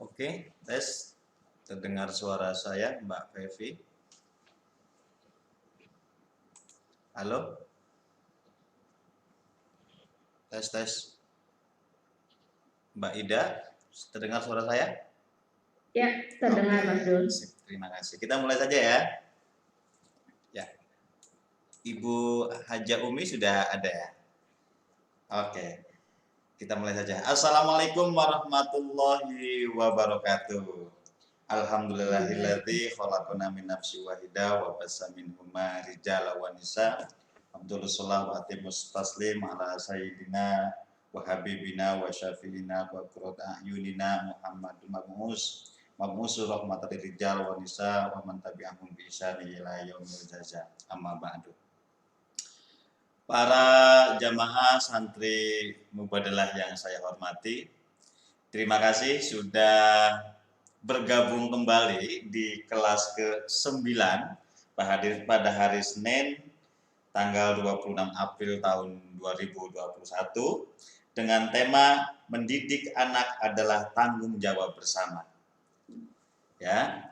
Oke, tes. Terdengar suara saya, Mbak Fevi. Halo? Tes, tes. Mbak Ida, terdengar suara saya? Ya, terdengar Mas Dul. Terima kasih. Kita mulai saja ya. Ya. Ibu Haja Umi sudah ada ya? Oke. Kita mulai saja. Assalamualaikum warahmatullahi wabarakatuh. Alhamdulillahilladzi khalaqana min nafsin wahidah wa bassa minhuma rijala wa nisa. Abdul sholli wa atimus taslim ala sayyidina wa habibina wa syafiina wa qurrata a'yunina Muhammadun mab'us rahmatan lil rijal wa nisa wa man tabi'ahum bi ihsan ila yaumil jaza. Amma ba'du. Para jamaah santri mubadalah yang saya hormati, terima kasih sudah bergabung kembali di kelas ke-9 pada hari Senin tanggal 26 April tahun 2021 dengan tema mendidik anak adalah tanggung jawab bersama. Ya.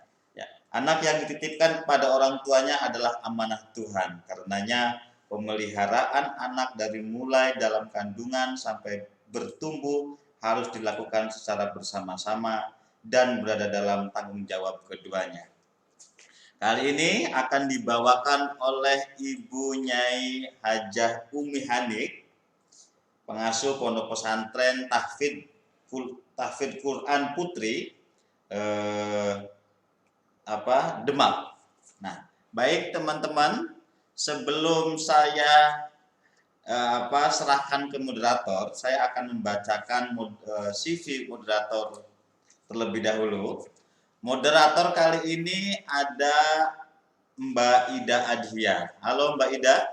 Anak yang dititipkan kepada orang tuanya adalah amanah Tuhan. Karenanya pemeliharaan anak dari mulai dalam kandungan sampai bertumbuh harus dilakukan secara bersama-sama dan berada dalam tanggung jawab keduanya. Kali ini akan dibawakan oleh Ibu Nyai Hajah Umi Hanik, pengasuh Pondok Pesantren Tahfidz Quran Putri Demak. Nah, baik teman-teman, sebelum saya serahkan ke moderator, saya akan membacakan CV moderator terlebih dahulu. Moderator kali ini ada Mbak Ida Adhia. Halo Mbak Ida,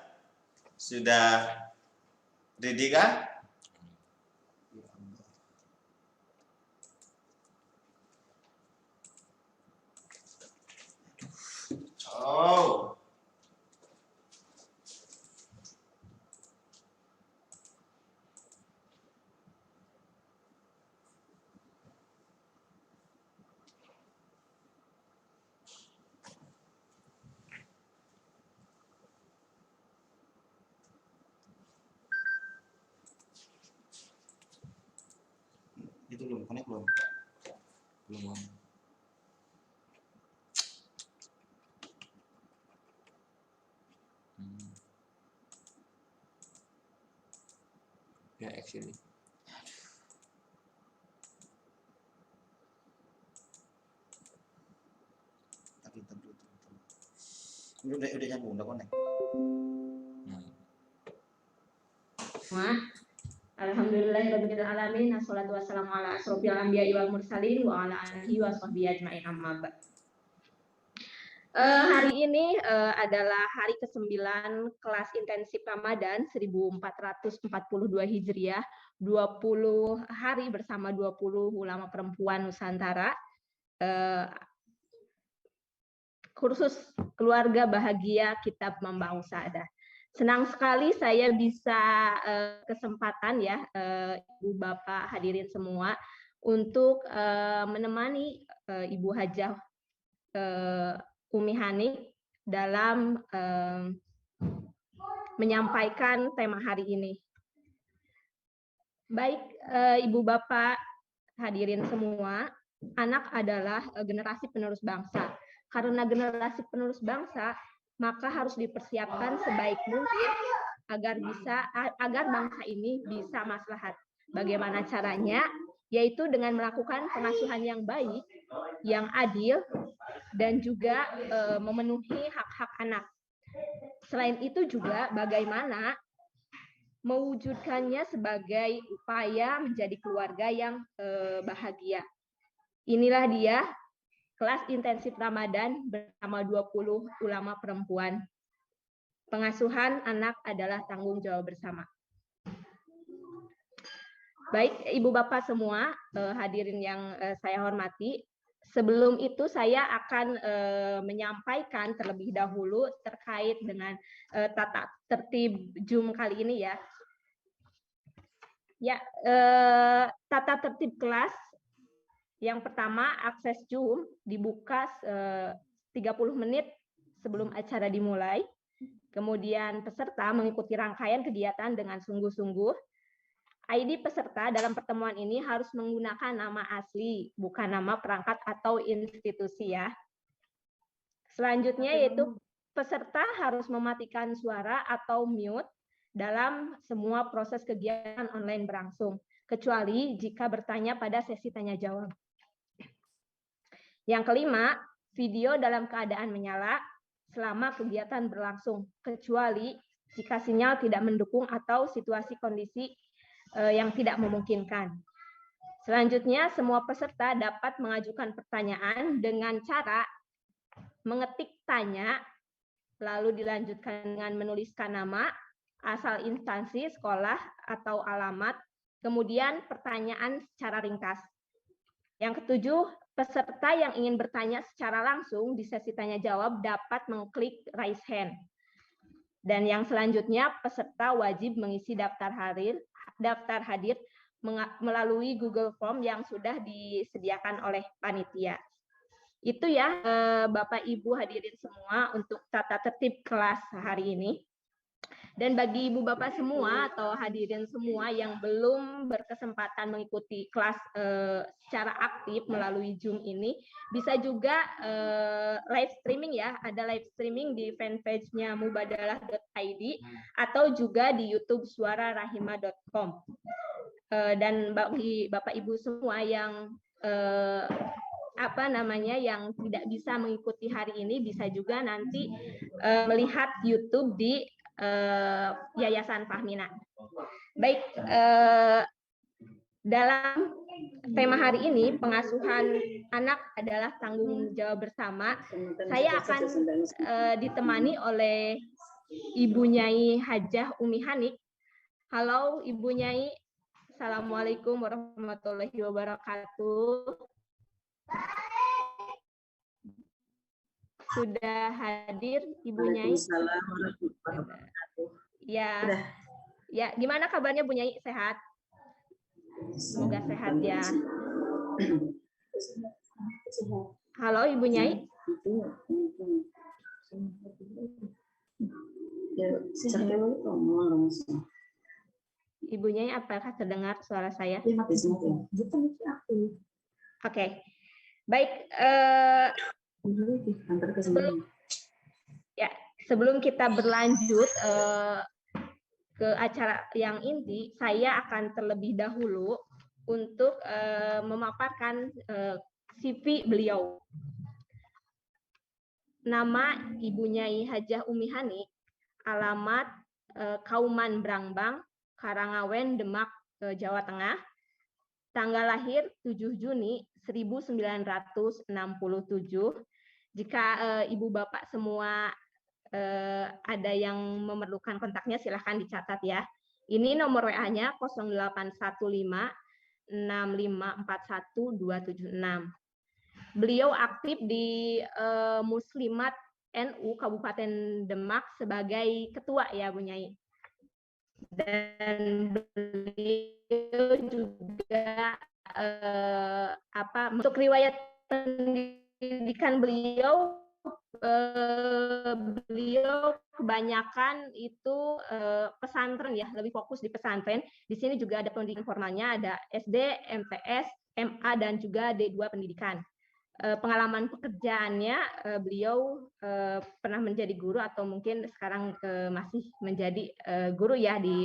sudah ready kah? Oh. Itu belum connect belum? Belum. Ya, actually. Udah nyambung, udah connect. Alhamdulillahirabbil alamin, wassalatu wassalamu ala asrofil anbiya'i wal mursalin wa ala alihi washabbihi ajmain, amma ba'd. Hari ini adalah hari ke-9 kelas intensif Ramadan 1442 Hijriah, 20 hari bersama 20 ulama perempuan Nusantara. Kursus Keluarga Bahagia Kitab Membangun Sa'adah. Senang sekali saya bisa kesempatan ya Ibu Bapak hadirin semua untuk menemani Ibu Hajah Umi Hanik dalam menyampaikan tema hari ini. Baik Ibu Bapak hadirin semua, anak adalah generasi penerus bangsa. Karena generasi penerus bangsa, maka harus dipersiapkan sebaik mungkin agar bangsa ini bisa maslahat. Bagaimana caranya? Yaitu dengan melakukan pengasuhan yang baik, yang adil, dan juga memenuhi hak-hak anak. Selain itu juga bagaimana mewujudkannya sebagai upaya menjadi keluarga yang bahagia. Inilah dia kelas intensif Ramadan bersama 20 ulama perempuan. Pengasuhan anak adalah tanggung jawab bersama. Baik, Ibu Bapak semua, hadirin yang saya hormati, sebelum itu saya akan menyampaikan terlebih dahulu terkait dengan tata tertib Zoom kali ini ya. Ya, tata tertib kelas Yang pertama, akses Zoom dibuka 30 menit sebelum acara dimulai. Kemudian peserta mengikuti rangkaian kegiatan dengan sungguh-sungguh. ID peserta dalam pertemuan ini harus menggunakan nama asli, bukan nama perangkat atau institusi ya. Selanjutnya yaitu peserta harus mematikan suara atau mute dalam semua proses kegiatan online berlangsung, kecuali jika bertanya pada sesi tanya jawab. Yang kelima, video dalam keadaan menyala selama kegiatan berlangsung, kecuali jika sinyal tidak mendukung atau situasi kondisi yang tidak memungkinkan. Selanjutnya, semua peserta dapat mengajukan pertanyaan dengan cara mengetik tanya, lalu dilanjutkan dengan menuliskan nama, asal instansi, sekolah, atau alamat, kemudian pertanyaan secara ringkas. Yang ketujuh, peserta yang ingin bertanya secara langsung di sesi tanya jawab dapat mengklik raise hand. Dan yang selanjutnya, peserta wajib mengisi daftar hadir melalui Google Form yang sudah disediakan oleh panitia. Itu ya, Bapak Ibu hadirin semua untuk tata tertib kelas hari ini. Dan bagi Ibu Bapak semua atau hadirin semua yang belum berkesempatan mengikuti kelas secara aktif melalui Zoom ini, bisa juga live streaming ya, ada live streaming di fanpage-nya mubadalah.id atau juga di YouTube suararahima.com. Dan bagi Bapak Ibu semua yang yang tidak bisa mengikuti hari ini bisa juga nanti melihat YouTube di Yayasan Fahmina. Baik, dalam tema hari ini pengasuhan anak adalah tanggung jawab bersama. Saya akan ditemani oleh Ibu Nyai Hajah Umi Hanik. Halo Ibu Nyai. Assalamualaikum warahmatullahi wabarakatuh. Sudah hadir Ibu Nyai? Waalaikumsalam warahmatullahi wabarakatuh. Ya. Udah. Ya, gimana kabarnya Bu Nyai? Sehat? Semoga sehat ya. Halo Ibu Nyai? Ibu Nyai, apakah terdengar suara saya? Oke. Baik, sebelum kita berlanjut ke acara yang inti, saya akan terlebih dahulu untuk memaparkan CV beliau. Nama Ibu Nyai Hajah Umi Hanik, alamat Kauman Brangbang, Karangawen, Demak, Jawa Tengah. Tanggal lahir 7 Juni 1967. Jika Ibu Bapak semua ada yang memerlukan kontaknya, silahkan dicatat ya. Ini nomor WA-nya 0815 6541 276. Beliau aktif di Muslimat NU Kabupaten Demak sebagai ketua ya Bu Nyai. Dan beliau juga untuk riwayat pendidikan beliau kebanyakan itu pesantren ya, lebih fokus di pesantren. Di sini juga ada pendidikan formalnya, ada SD, MTS, MA dan juga D2 pendidikan. Pengalaman pekerjaannya beliau pernah menjadi guru atau mungkin sekarang masih menjadi guru ya di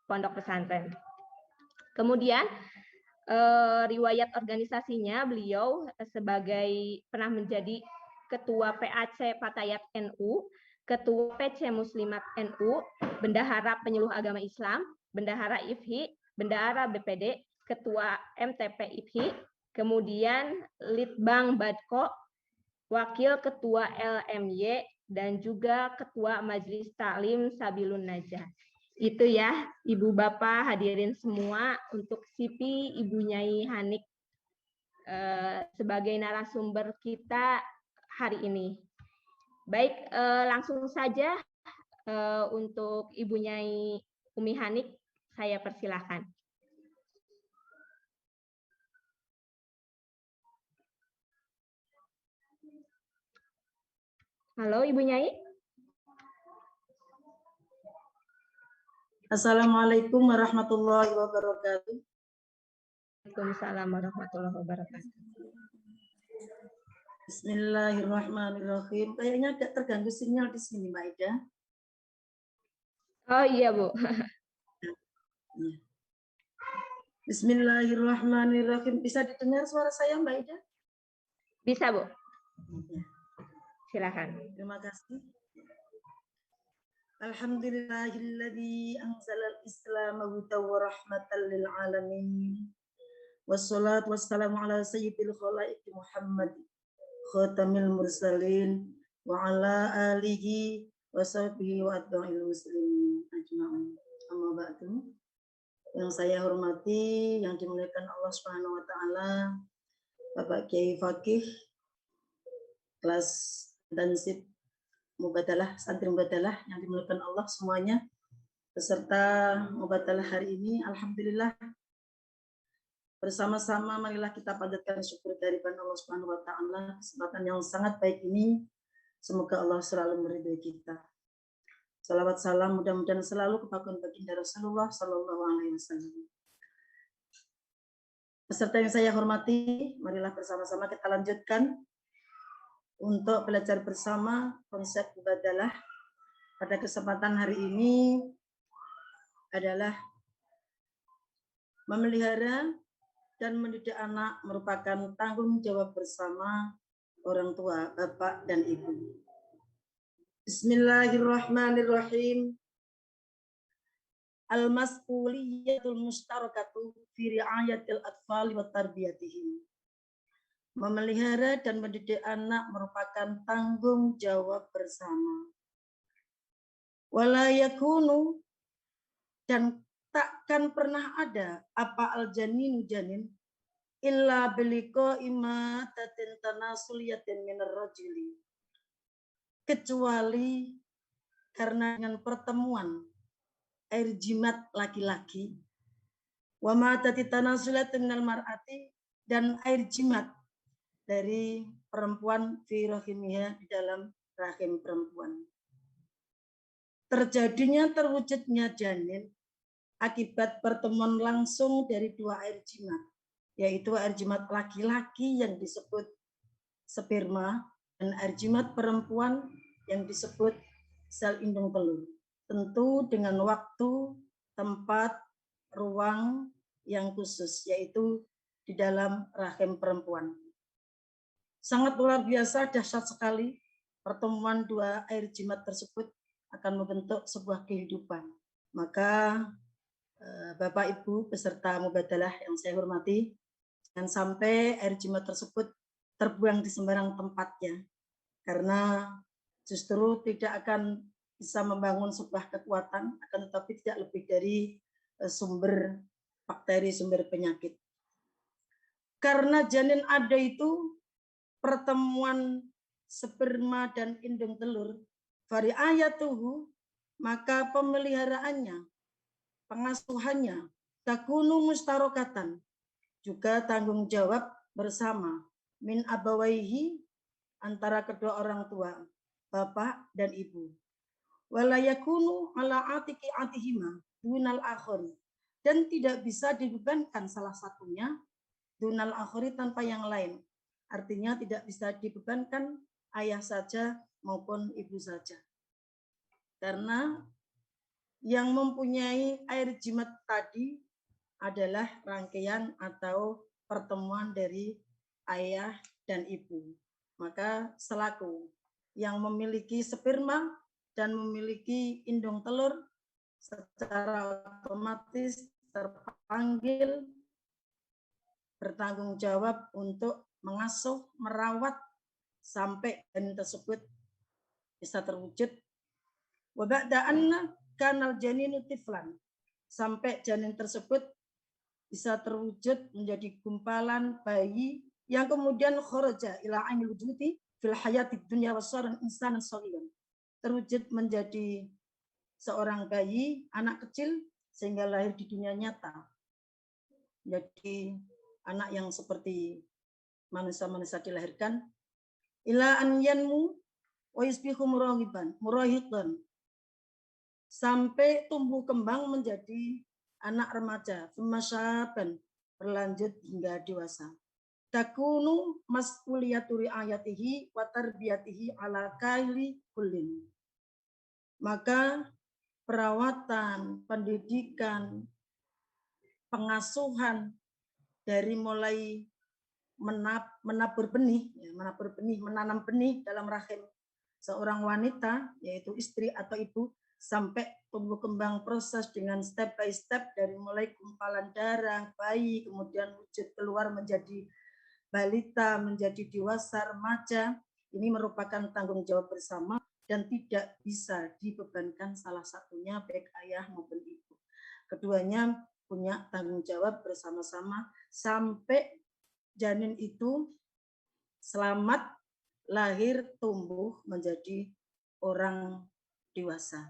pondok pesantren. Kemudian riwayat organisasinya, beliau sebagai pernah menjadi Ketua PAC Fatayat NU, Ketua PC Muslimat NU, Bendahara Penyuluh Agama Islam, Bendahara IFHI, Bendahara BPD, Ketua MTP IFHI, kemudian Litbang Badko, Wakil Ketua LMY, dan juga Ketua Majelis Taklim Sabilun Najah. Itu ya, Ibu Bapak hadirin semua untuk CV Ibu Nyai Hanik sebagai narasumber kita hari ini. Baik, langsung saja untuk Ibu Nyai Umi Hanik, saya persilahkan. Halo, Ibu Nyai. Assalamualaikum warahmatullahi wabarakatuh. Waalaikumsalam warahmatullahi wabarakatuh. Bismillahirrahmanirrahim. Kayaknya agak terganggu sinyal di sini, Mbak Ida. Oh iya, Bu. Ya. Bismillahirrahmanirrahim. Bisa didengar suara saya, Mbak Ida? Bisa, Bu. Ya. Silakan. Terima kasih. Alhamdulillahilladzi anzalal Islama hudan wa rahmatan lil alamin. Wassalatu wassalamu ala sayyidil khalaiqi Muhammad khatamil mursalin wa ala alihi wa sahbihi wa atba'il muslimin ajma'in. Amma ba'du. Yang saya hormati, yang dimuliakan Allah Subhanahu wa taala, Bapak Kiai Fakih kelas Dansib Mubadalah, santri Mubadalah yang dimuliakan Allah semuanya, peserta Mubadalah hari ini, alhamdulillah bersama-sama marilah kita panjatkan syukur kehadiran Allah Subhanahu wa taala, kesempatan yang sangat baik ini, semoga Allah selalu meridhai kita. Salawat salam mudah-mudahan selalu kepada baginda Rasulullah sallallahu alaihi wasallam. Peserta yang saya hormati, marilah bersama-sama kita lanjutkan untuk belajar bersama konsep mubadalah. Pada kesempatan hari ini adalah memelihara dan mendidik anak merupakan tanggung jawab bersama orang tua, bapak dan ibu. Bismillahirrahmanirrahim. Al-mas'uliyatul mustarakatu fi ri'ayatil atfali wa tarbiyatihim. Memelihara dan mendidik anak merupakan tanggung jawab bersama. Wala yakunu, dan takkan pernah ada apa al-janinu janin illa biliko imatatin tanasuliyatin minar rajuli, kecuali karena dengan pertemuan air jimat laki-laki, wa matati tanasuliyatin minal mar'ati, dan air jimat dari perempuan fi rahimiha, di dalam rahim perempuan. Terjadinya terwujudnya janin akibat pertemuan langsung dari dua air jimat, yaitu air jimat laki-laki yang disebut sperma dan air jimat perempuan yang disebut sel indung telur. Tentu dengan waktu, tempat, ruang yang khusus, yaitu di dalam rahim perempuan. Sangat luar biasa, dahsyat sekali pertemuan dua air jimat tersebut akan membentuk sebuah kehidupan. Maka Bapak Ibu peserta mubadalah yang saya hormati, jangan sampai air jimat tersebut terbuang di sembarang tempatnya, karena justru tidak akan bisa membangun sebuah kekuatan, akan tetapi tidak lebih dari sumber bakteri, sumber penyakit. Karena janin ada itu pertemuan sperma dan indung telur, variayatuhu, maka pemeliharaannya, pengasuhannya, takunu mustarokatan, juga tanggung jawab bersama, min abawaihi, antara kedua orang tua, bapak dan ibu. Walayakunu ala atiki atihima dunal akhori, dan tidak bisa dibebankan salah satunya dunal akhori tanpa yang lain. Artinya tidak bisa dibebankan ayah saja maupun ibu saja. Karena yang mempunyai air jimat tadi adalah rangkaian atau pertemuan dari ayah dan ibu. Maka selaku yang memiliki sperma dan memiliki indung telur, secara otomatis terpanggil bertanggung jawab untuk mengasuh, merawat sampai janin tersebut bisa terwujud. Wa ba'da anna kanal janinu tiflan, sampai janin tersebut bisa terwujud menjadi gumpalan bayi yang kemudian kharaja ila ainil wujudi fil hayati dunya wasaran insanan shaghiran, terwujud menjadi seorang bayi, anak kecil, sehingga lahir di dunia nyata. Jadi anak yang seperti manusia-manusia dilahirkan, ila an yanmu, wa yusbihu murahiqan, sampai tumbuh kembang menjadi anak remaja, femasyaban, berlanjut hingga dewasa. Takunu mas'uliyatu ri'ayatihi wa tarbiyatihi ala kaili kullin. Maka perawatan, pendidikan, pengasuhan dari mulai menabur benih, menanam benih dalam rahim seorang wanita, yaitu istri atau ibu, sampai tumbuh kembang proses dengan step by step dari mulai gumpalan darah, bayi, kemudian wujud keluar menjadi balita, menjadi dewasa, remaja. Ini merupakan tanggung jawab bersama dan tidak bisa dibebankan salah satunya baik ayah maupun ibu. Keduanya punya tanggung jawab bersama-sama sampai janin itu selamat lahir, tumbuh menjadi orang dewasa.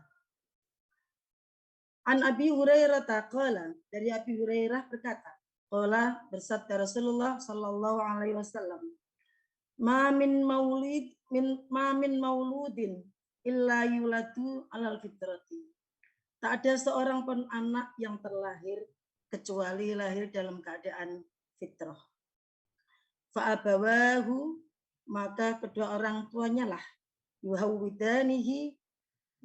An Abi Hurairah taqala, dari Abi Hurairah berkata, qala, bersabda Rasulullah sallallahu alaihi wasallam, ma min mauludin illa yuladu alal fitrati. Tak ada seorang pun anak yang terlahir kecuali lahir dalam keadaan fitrah. Fa'abawahu, maka kedua orang tuanya lah yuhawwidanihi,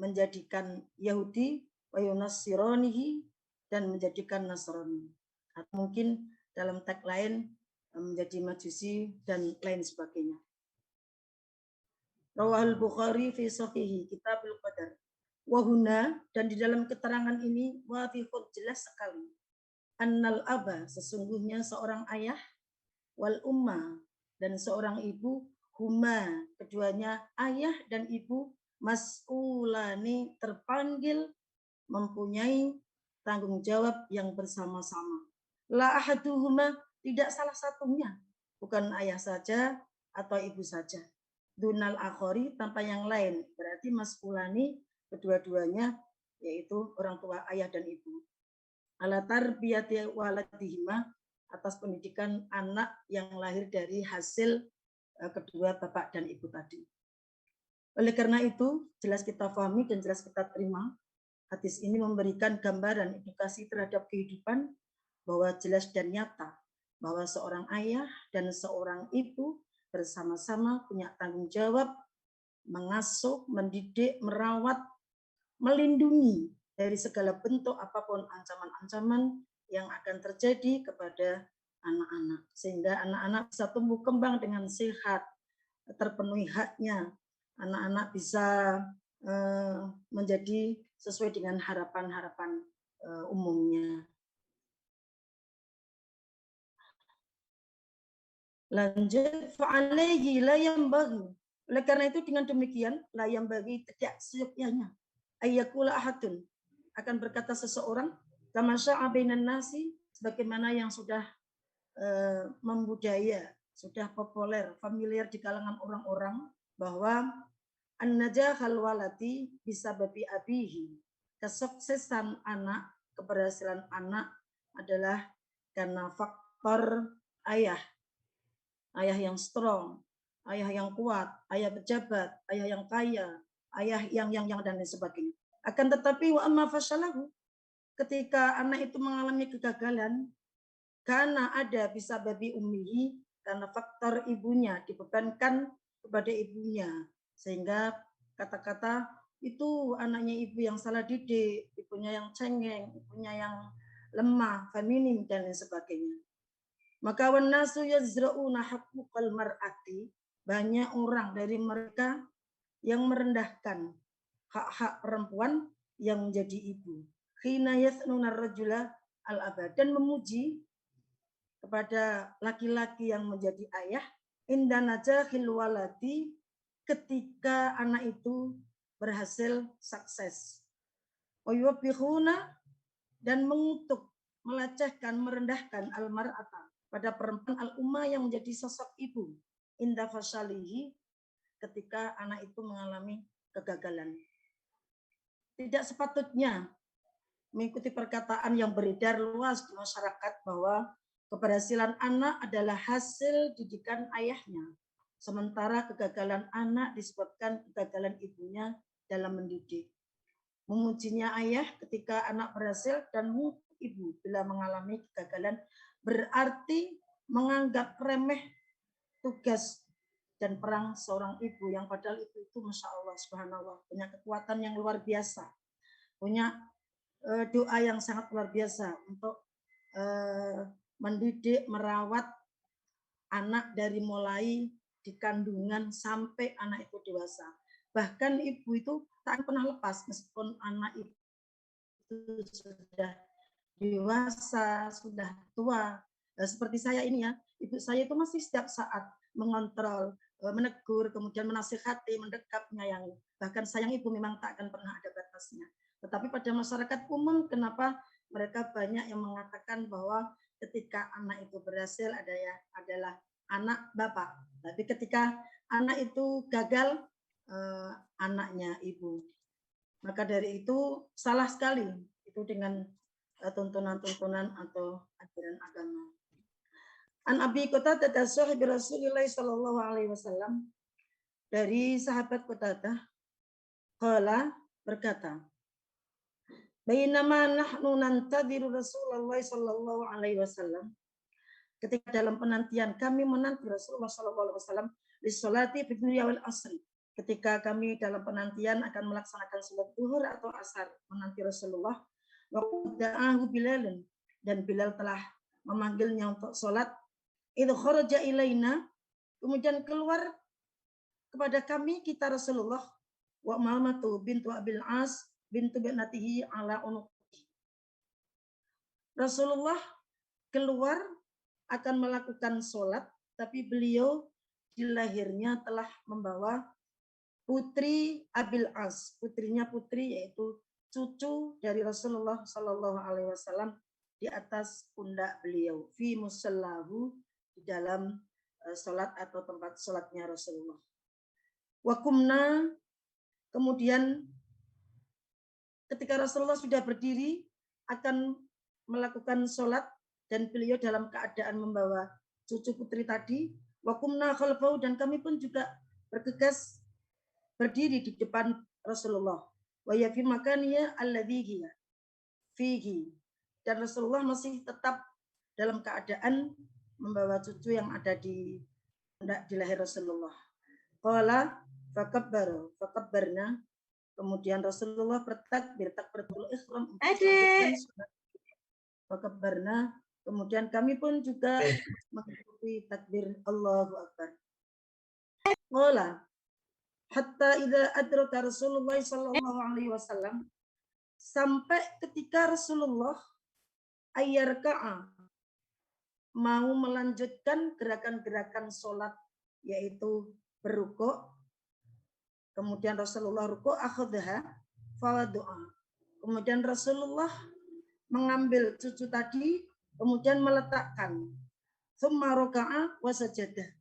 menjadikan Yahudi, wa yunassiranihi, dan menjadikan Nasrani. Atau mungkin dalam teks lain menjadi Majusi dan lain sebagainya. Rawahul Bukhari fi Shahihi Kitabul Qadar. Wahuna, dan di dalam keterangan ini wadihun, jelas sekali. Annal aba, sesungguhnya seorang ayah, wal umma, dan seorang ibu, huma, keduanya ayah dan ibu, mas'ulani, terpanggil, mempunyai tanggung jawab yang bersama-sama. La ahaduhuma, tidak salah satunya, bukan ayah saja atau ibu saja. Dunal akhori, tanpa yang lain, berarti mas'ulani, kedua-duanya, yaitu orang tua ayah dan ibu. Ala tarbiyati waladihima, atas pendidikan anak yang lahir dari hasil kedua bapak dan ibu tadi. Oleh karena itu, jelas kita pahami dan jelas kita terima, hadis ini memberikan gambaran edukasi terhadap kehidupan, bahwa jelas dan nyata bahwa seorang ayah dan seorang ibu bersama-sama punya tanggung jawab mengasuh, mendidik, merawat, melindungi dari segala bentuk apapun ancaman-ancaman yang akan terjadi kepada anak-anak, sehingga anak-anak bisa tumbuh kembang dengan sehat, terpenuhi haknya, anak-anak bisa menjadi sesuai dengan harapan-harapan umumnya. Lanjut, fa'alaihi la yanbaghi, oleh karena itu dengan demikian la yanbaghi, tidak seyogyanya, ayyakula ahadun, akan berkata seseorang, kama sya'a bainan nasi, sebagaimana yang sudah membudaya, sudah populer, familiar di kalangan orang-orang, bahwa an-najahal walati bisa babi abihi, kesuksesan anak, keberhasilan anak adalah karena faktor ayah. Ayah yang strong, ayah yang kuat, ayah pejabat, ayah yang kaya, ayah yang dan lain sebagainya. Akan tetapi wa amma fashalahu, ketika anak itu mengalami kegagalan, karena ada bisa babi ummihi, karena faktor ibunya, dibebankan kepada ibunya, sehingga kata-kata itu anaknya ibu yang salah didik, ibunya yang cengeng, ibunya yang lemah, feminim, dan lain sebagainya. Maka wannasu yazra'una haqqal mar'ati, banyak orang dari mereka yang merendahkan hak-hak perempuan yang menjadi ibu. Khina yasnuna rajula al-aba, dan memuji kepada laki-laki yang menjadi ayah, inda najahil waladi, ketika anak itu berhasil sukses. Wa yuwabbihuna, dan mengutuk, melecehkan, merendahkan al-mar'ata, pada perempuan al-ummah yang menjadi sosok ibu, inda fasalihi, ketika anak itu mengalami kegagalan. Tidak sepatutnya mengikuti perkataan yang beredar luas di masyarakat bahwa keberhasilan anak adalah hasil didikan ayahnya. sementara kegagalan anak disebabkan kegagalan ibunya dalam mendidik. Memujinya ayah ketika anak berhasil dan ibu bila mengalami kegagalan berarti menganggap remeh tugas dan perang seorang ibu yang padahal ibu itu Masya Allah subhanallah punya kekuatan yang luar biasa, punya doa yang sangat luar biasa untuk mendidik, merawat anak dari mulai di kandungan sampai anak itu dewasa. Bahkan ibu itu tak pernah lepas meskipun anak itu sudah dewasa, sudah tua. Seperti saya ini ya, ibu saya itu masih setiap saat mengontrol, menegur, kemudian menasihati, mendekat, menyayangi. Bahkan sayang ibu memang tak akan pernah ada batasnya. Tetapi pada masyarakat umum, kenapa mereka banyak yang mengatakan bahwa ketika anak itu berhasil adalah anak bapak. Tapi ketika anak itu gagal, anaknya ibu. Maka dari itu salah sekali itu dengan tuntunan-tuntunan atau ajaran agama. An Abi Qatadah sahib Rasulullah sallallahu alaihi wasallam, dari sahabat Qatadah qala berkata, bainama nahnu nantadiru Rasulullah sallallahu alaihi wasallam, ketika dalam penantian kami menanti Rasulullah sallallahu alaihi wasallam li sholati fi dunya wal asri, ketika kami dalam penantian akan melaksanakan salat zuhur atau asar menanti Rasulullah, wa da'ahu Bilal, dan Bilal telah memanggilnya untuk salat. Idh kharaja ilaina, kemudian keluar kepada kami kita Rasulullah, wa Mamatu bintu Abil As bintu binatihi ala unuqi. Rasulullah keluar akan melakukan sholat, tapi beliau di lahirnya telah membawa putri Abil As, putrinya putri yaitu cucu dari Rasulullah Sallallahu Alaihi Wasallam di atas pundak beliau, fi musallahu, di dalam sholat atau tempat sholatnya Rasulullah. Wakumna, kemudian ketika Rasulullah sudah berdiri akan melakukan sholat dan beliau dalam keadaan membawa cucu putri tadi, wakumna khalfahu, dan kami pun juga bergegas berdiri di depan Rasulullah. Wa ya fi makaniya alladhi fihi, dan Rasulullah masih tetap dalam keadaan membawa cucu yang ada di lahir Rasulullah. Qala fakabbarna, kemudian Rasulullah bertakbir, takbiratul ihram untuk melanjutkan sholat. Fakabbarna, kemudian kami pun juga mengikuti takbir Allahu Akbar. Qala hatta idza adraka Rasulullah sallallahu alaihi wasallam, sampai ketika Rasulullah ayyarka'a, mau melanjutkan gerakan-gerakan sholat, yaitu berrukuk. Kemudian Rasulullah rukuk, akhadha fawadu'a, kemudian Rasulullah mengambil cucu tadi, kemudian meletakkan. Tsumma raka'a wa sajadah,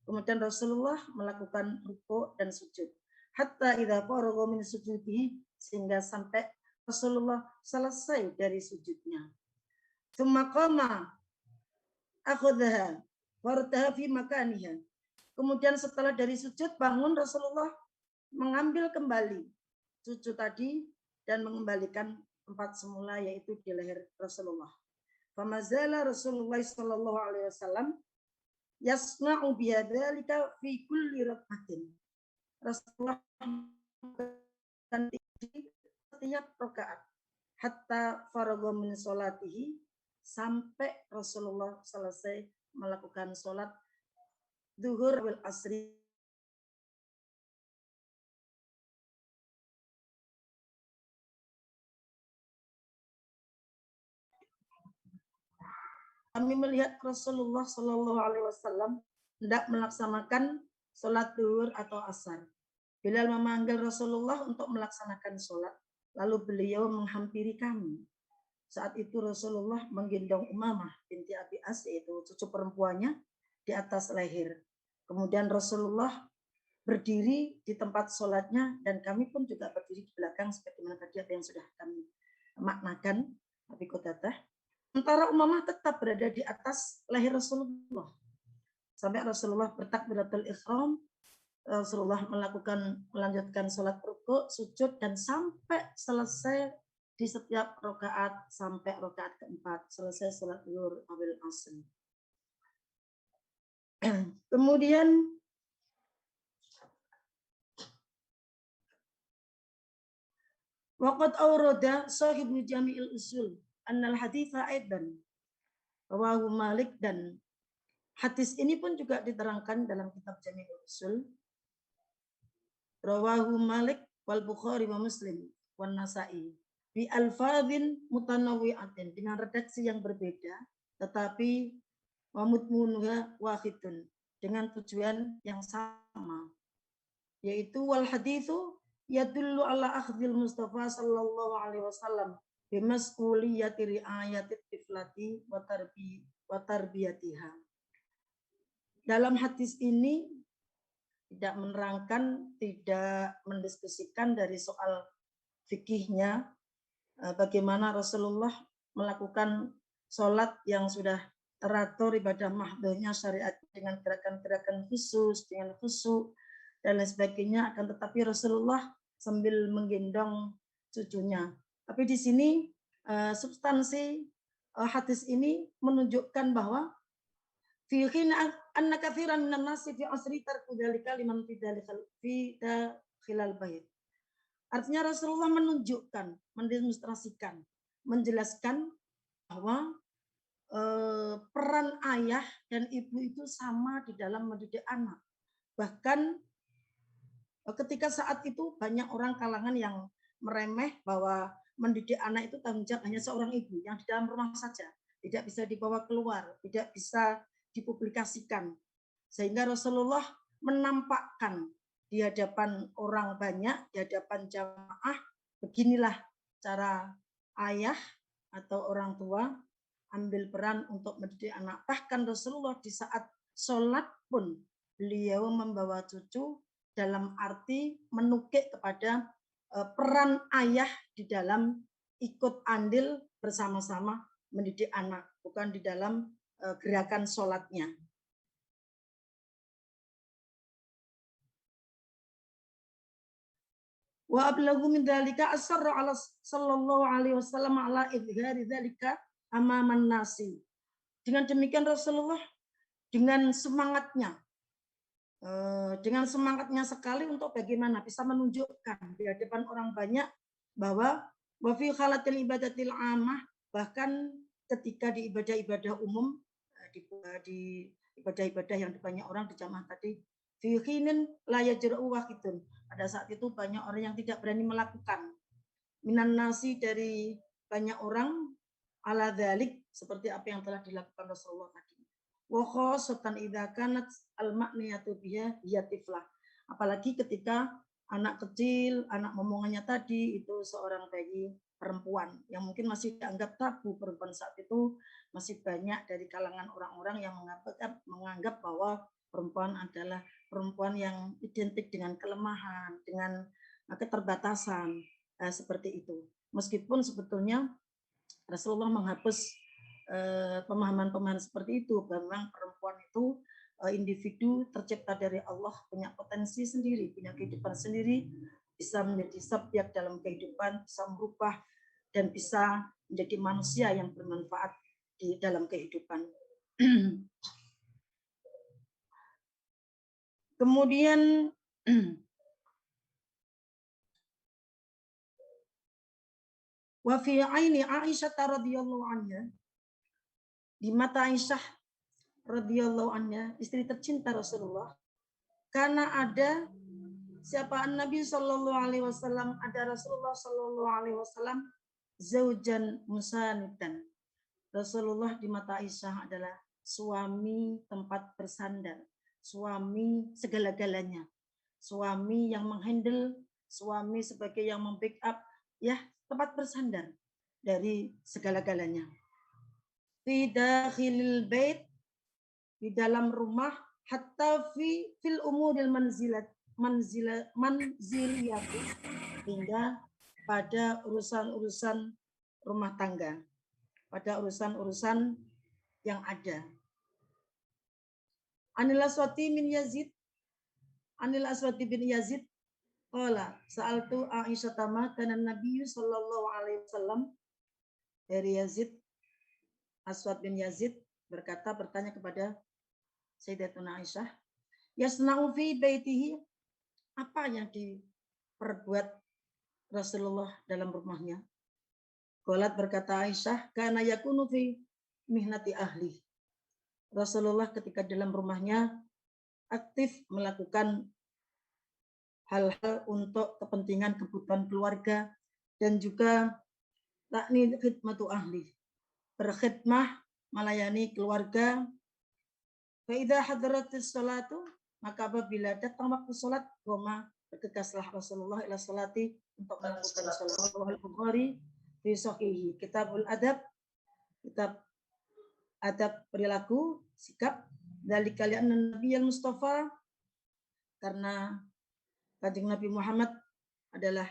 kemudian Rasulullah melakukan rukuk dan sujud. Hatta idza faragha min sujudi, sehingga sampai Rasulullah selesai dari sujudnya. Tsumma qama akhadha wartaha fi makaniha, kemudian setelah dari sujud bangun, Rasulullah mengambil kembali cucu tadi dan mengembalikan tempat semula, yaitu di leher Rasulullah. Famazala Rasulullah sallallahu alaihi wasallam yasna'u bihadzalika fi kulli rak'atin. Rasulullah setiap rakaat hatta faragha min sholatihi, sampai Rasulullah selesai melakukan sholat zuhur wal asri. Kami melihat Rasulullah Shallallahu Alaihi Wasallam hendak melaksanakan sholat zuhur atau asar. Bilal memanggil Rasulullah untuk melaksanakan sholat, lalu beliau menghampiri kami. Saat itu Rasulullah menggendong Umamah binti Abi As, yaitu cucu perempuannya, di atas leher. Kemudian Rasulullah berdiri di tempat sholatnya, dan kami pun juga berdiri di belakang sebagaimana tadi apa yang sudah kami maknakan. Abi Qatadah, sementara Umamah tetap berada di atas leher Rasulullah. sampai Rasulullah bertakbiratul ihram, Rasulullah melanjutkan sholat rukuk, sujud, dan sampai selesai di setiap rakaat sampai rakaat keempat, selesai sholat zuhur awil asr. Kemudian waqad awrada sahibul jami'il usul annal haditha aidan rawahu Malik, dan hadis ini pun juga diterangkan dalam kitab Jami'ul Usul. Rawahu Malik wal Bukhari wa Muslim wan Nasa'i bi alfadhin mutanawwi'atin, dengan redaksi yang berbeda tetapi wa mudmunuha wahidun, dengan tujuan yang sama, yaitu wal haditsu yadullu ala akhdhil Mustafa sallallahu alaihi wasallam bi mas'uliyati ri'ayatit tiflati wa tarbiyatiha. Dalam hadis ini tidak menerangkan, tidak mendiskusikan dari soal fikihnya, bagaimana Rasulullah melakukan sholat yang sudah teratur ibadah mahdhurnya syariat dengan gerakan-gerakan khusus, dengan khusyuk dan lain sebagainya, akan tetapi Rasulullah sambil menggendong cucunya. Tapi di sini substansi hadis ini menunjukkan bahwa fi khina anna katsiran minan nasi fi asri tarku dzalika liman fi dakhilal bait. Artinya Rasulullah menunjukkan, mendemonstrasikan, menjelaskan bahwa peran ayah dan ibu itu sama di dalam mendidik anak. Bahkan ketika saat itu banyak orang kalangan yang meremeh bahwa mendidik anak itu tanggung jawab hanya seorang ibu yang di dalam rumah saja, tidak bisa dibawa keluar, tidak bisa dipublikasikan. Sehingga Rasulullah menampakkan di hadapan orang banyak, di hadapan jamaah, beginilah cara ayah atau orang tua ambil peran untuk mendidik anak. Bahkan Rasulullah di saat sholat pun beliau membawa cucu dalam arti menukik kepada peran ayah di dalam ikut andil bersama-sama mendidik anak, bukan di dalam gerakan sholatnya. Wa ablagu min dzalika asarra ala sallallahu alaihi wasallam ala idhari dzalika amaman nasi. Dengan demikian Rasulullah dengan semangatnya sekali untuk bagaimana bisa menunjukkan di hadapan orang banyak bahwa wa fi khalatil ibadatil amah, bahkan ketika di ibadah-ibadah umum, di ibadah-ibadah yang banyak orang di jamaah tadi, fi khinin la yajra'u waqitun, pada saat itu banyak orang yang tidak berani melakukan, minan nasi, dari banyak orang, ala dzalik, seperti apa yang telah dilakukan Rasulullah tadi. Wa khosatan idza kanat al ma'niyatu biha yatiflah, apalagi ketika anak kecil, anak momongannya tadi itu seorang bayi perempuan yang mungkin masih dianggap tabu. Perempuan saat itu masih banyak dari kalangan orang-orang yang menganggap bahwa perempuan adalah perempuan yang identik dengan kelemahan, dengan keterbatasan, seperti itu. Meskipun sebetulnya Rasulullah menghapus pemahaman-pemahaman seperti itu, memang perempuan itu individu tercipta dari Allah, punya potensi sendiri, punya kehidupan sendiri, bisa menjadi subjek dalam kehidupan, bisa merubah dan bisa menjadi manusia yang bermanfaat di dalam kehidupan. Kemudian wa fi aini Aisyah radhiyallahu anha, di mata Aisyah radhiyallahu anha, istri tercinta Rasulullah, karena ada siapa Nabi sallallahu alaihi wasallam, ada Rasulullah sallallahu alaihi wasallam zaujan musanidan. Rasulullah di mata Aisyah adalah suami tempat bersandar, suami segala-galanya, suami yang menghandle, suami sebagai yang membackup, ya, tempat bersandar dari segala-galanya. Fi dakhilil bait, di dalam rumah, hatta fil umuril manziliyati, hingga pada urusan-urusan rumah tangga, pada urusan-urusan yang ada. Anil Aswati bin Yazid qala sa'altu Aisyah tama kana Nabi sallallahu alaihi wasallam. Dari Yazid, Aswad bin Yazid bertanya kepada Sayyidatuna Aisyah, yasna'u fi baitihi, apa yang diperbuat Rasulullah dalam rumahnya? Qalat, berkata Aisyah, kana yakunu fi mihnati ahli. Rasulullah ketika dalam rumahnya aktif melakukan hal-hal untuk kepentingan kebutuhan keluarga dan juga takni khidmatu ahli, berkhidmah melayani keluarga. Fa idza hadaratis salatu, maka apabila datang waktu salat, goma bergegaslah Rasulullah ila salati untuk melakukan salat. Al-Bukhari fi sahihi, Kitabul Adab, kitab adab perilaku, sikap, dari kalian Nabi yang Mustafa, karena Kanjeng Nabi Muhammad adalah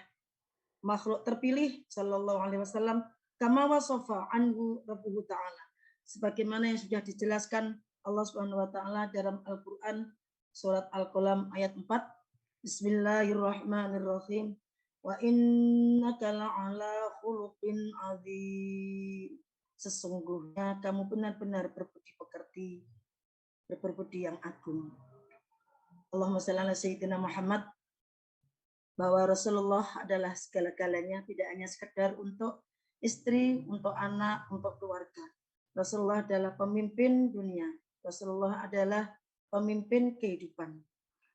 makhluk terpilih sallallahu alaihi wasallam, kama wasafa anhu rabbuhu ta'ala, sebagaimana yang sudah dijelaskan Allah Subhanahu wa taala dalam Al-Qur'an surat Al-Qalam ayat 4. Bismillahirrahmanirrahim. Wa innaka la'ala khuluqin azim. Sesungguhnya kamu benar-benar berbudi yang agung. Allahumma shalli ala sayyidina Muhammad, bahwa Rasulullah adalah segala-galanya, tidak hanya sekedar untuk istri, untuk anak, untuk keluarga. Rasulullah adalah pemimpin dunia. Rasulullah adalah pemimpin kehidupan.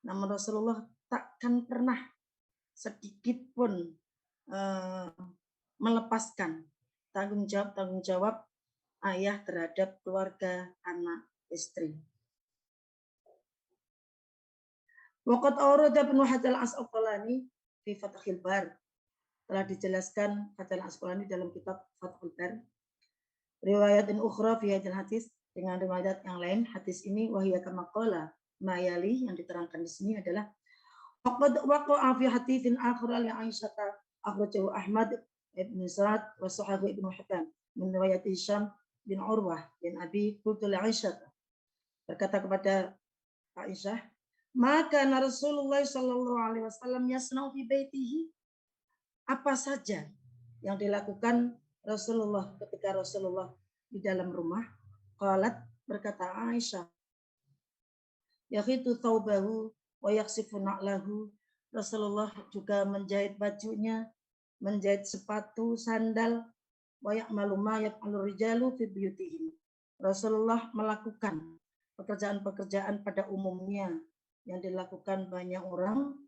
Namun Rasulullah takkan pernah sedikit pun melepaskan tanggung jawab ayah terhadap keluarga, anak, istri. Waqad awrada Ibnu Hajar al-Asqalani fi Fathul Bar. Telah dijelaskan Hajar al-Asqalani dalam kitab Fathul Bar. Riwayat dan ukhra fi hadal hadis, dengan riwayat yang lain hadis ini wahiyya kama qala mayali, yang diterangkan di sini adalah waqad waqa'a fi haditsin akhar li Aisyah akhrajahu Ahmad ibn Sa'ad wa sahabu Ibnu Hibban min riwayat Hisham bin Urwah bin Abi Qudul Aisyah, berkata kepada Aisyah, maka Rasulullah sallallahu alaihi wasallam yasna'u fi baitihi, apa saja yang dilakukan Rasulullah ketika Rasulullah di dalam rumah. Qalat, berkata Aisyah, yakhitu thawbahu wa yaksifu na'lahu. Rasulullah juga menjahit bajunya, menjahit sepatu, sandal, wa ya'malu ma yaf'alu rijalu fi buyutihim. Rasulullah melakukan pekerjaan-pekerjaan pada umumnya yang dilakukan banyak orang.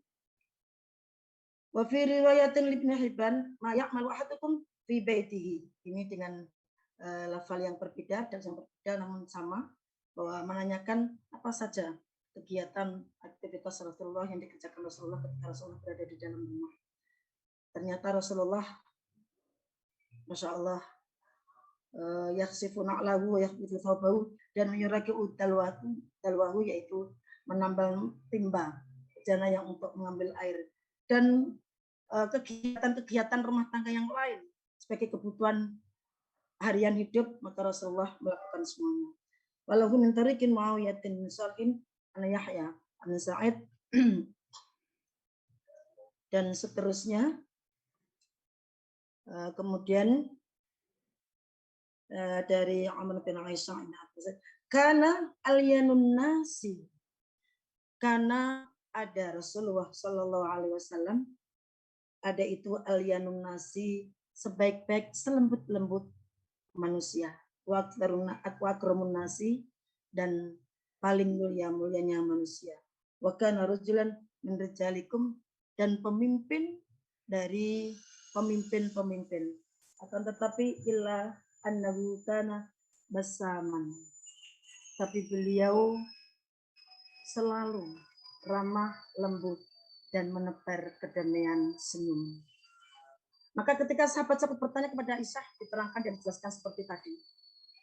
Wa fi riwayatin Ibnu Hibban ma ya'malu ahadukum fi baitihi. Ini dengan lafal yang berbeda dan yang berbeda namun sama, bahwa menanyakan apa saja kegiatan aktivitas Rasulullah yang dikerjakan Rasulullah ketika Rasulullah berada di dalam rumah. Ternyata Rasulullah, Masya Allah, yaksifu na'lahu wa yakhbitu thawbahu, dan menyuraki dalwahu, yaitu menambal timba, bejana yang untuk mengambil air, dan kegiatan-kegiatan rumah tangga yang lain sebagai kebutuhan harian hidup, maka Rasulullah melakukan semuanya. Walau min tariqin Muawiyatin bin Shalhin an Yahya an Sa'id dan seterusnya. Kemudian dari Amr bin Aisyah, karena alyanun nasi, karena ada Rasulullah sallallahu alaihi wasallam, ada itu alyanun nasi, sebaik-baik selembut-lembut manusia, wa akramun nasi, dan paling mulia-mulianya manusia, wa kana rajulan min rijalikum, dan pemimpin dari pemimpin-pemimpin, akan tetapi illa annahu kana basaman, tapi beliau selalu ramah, lembut, dan menebar kedamaian senyum. Maka ketika sahabat-sahabat bertanya kepada Aisyah, diterangkan dan dijelaskan seperti tadi.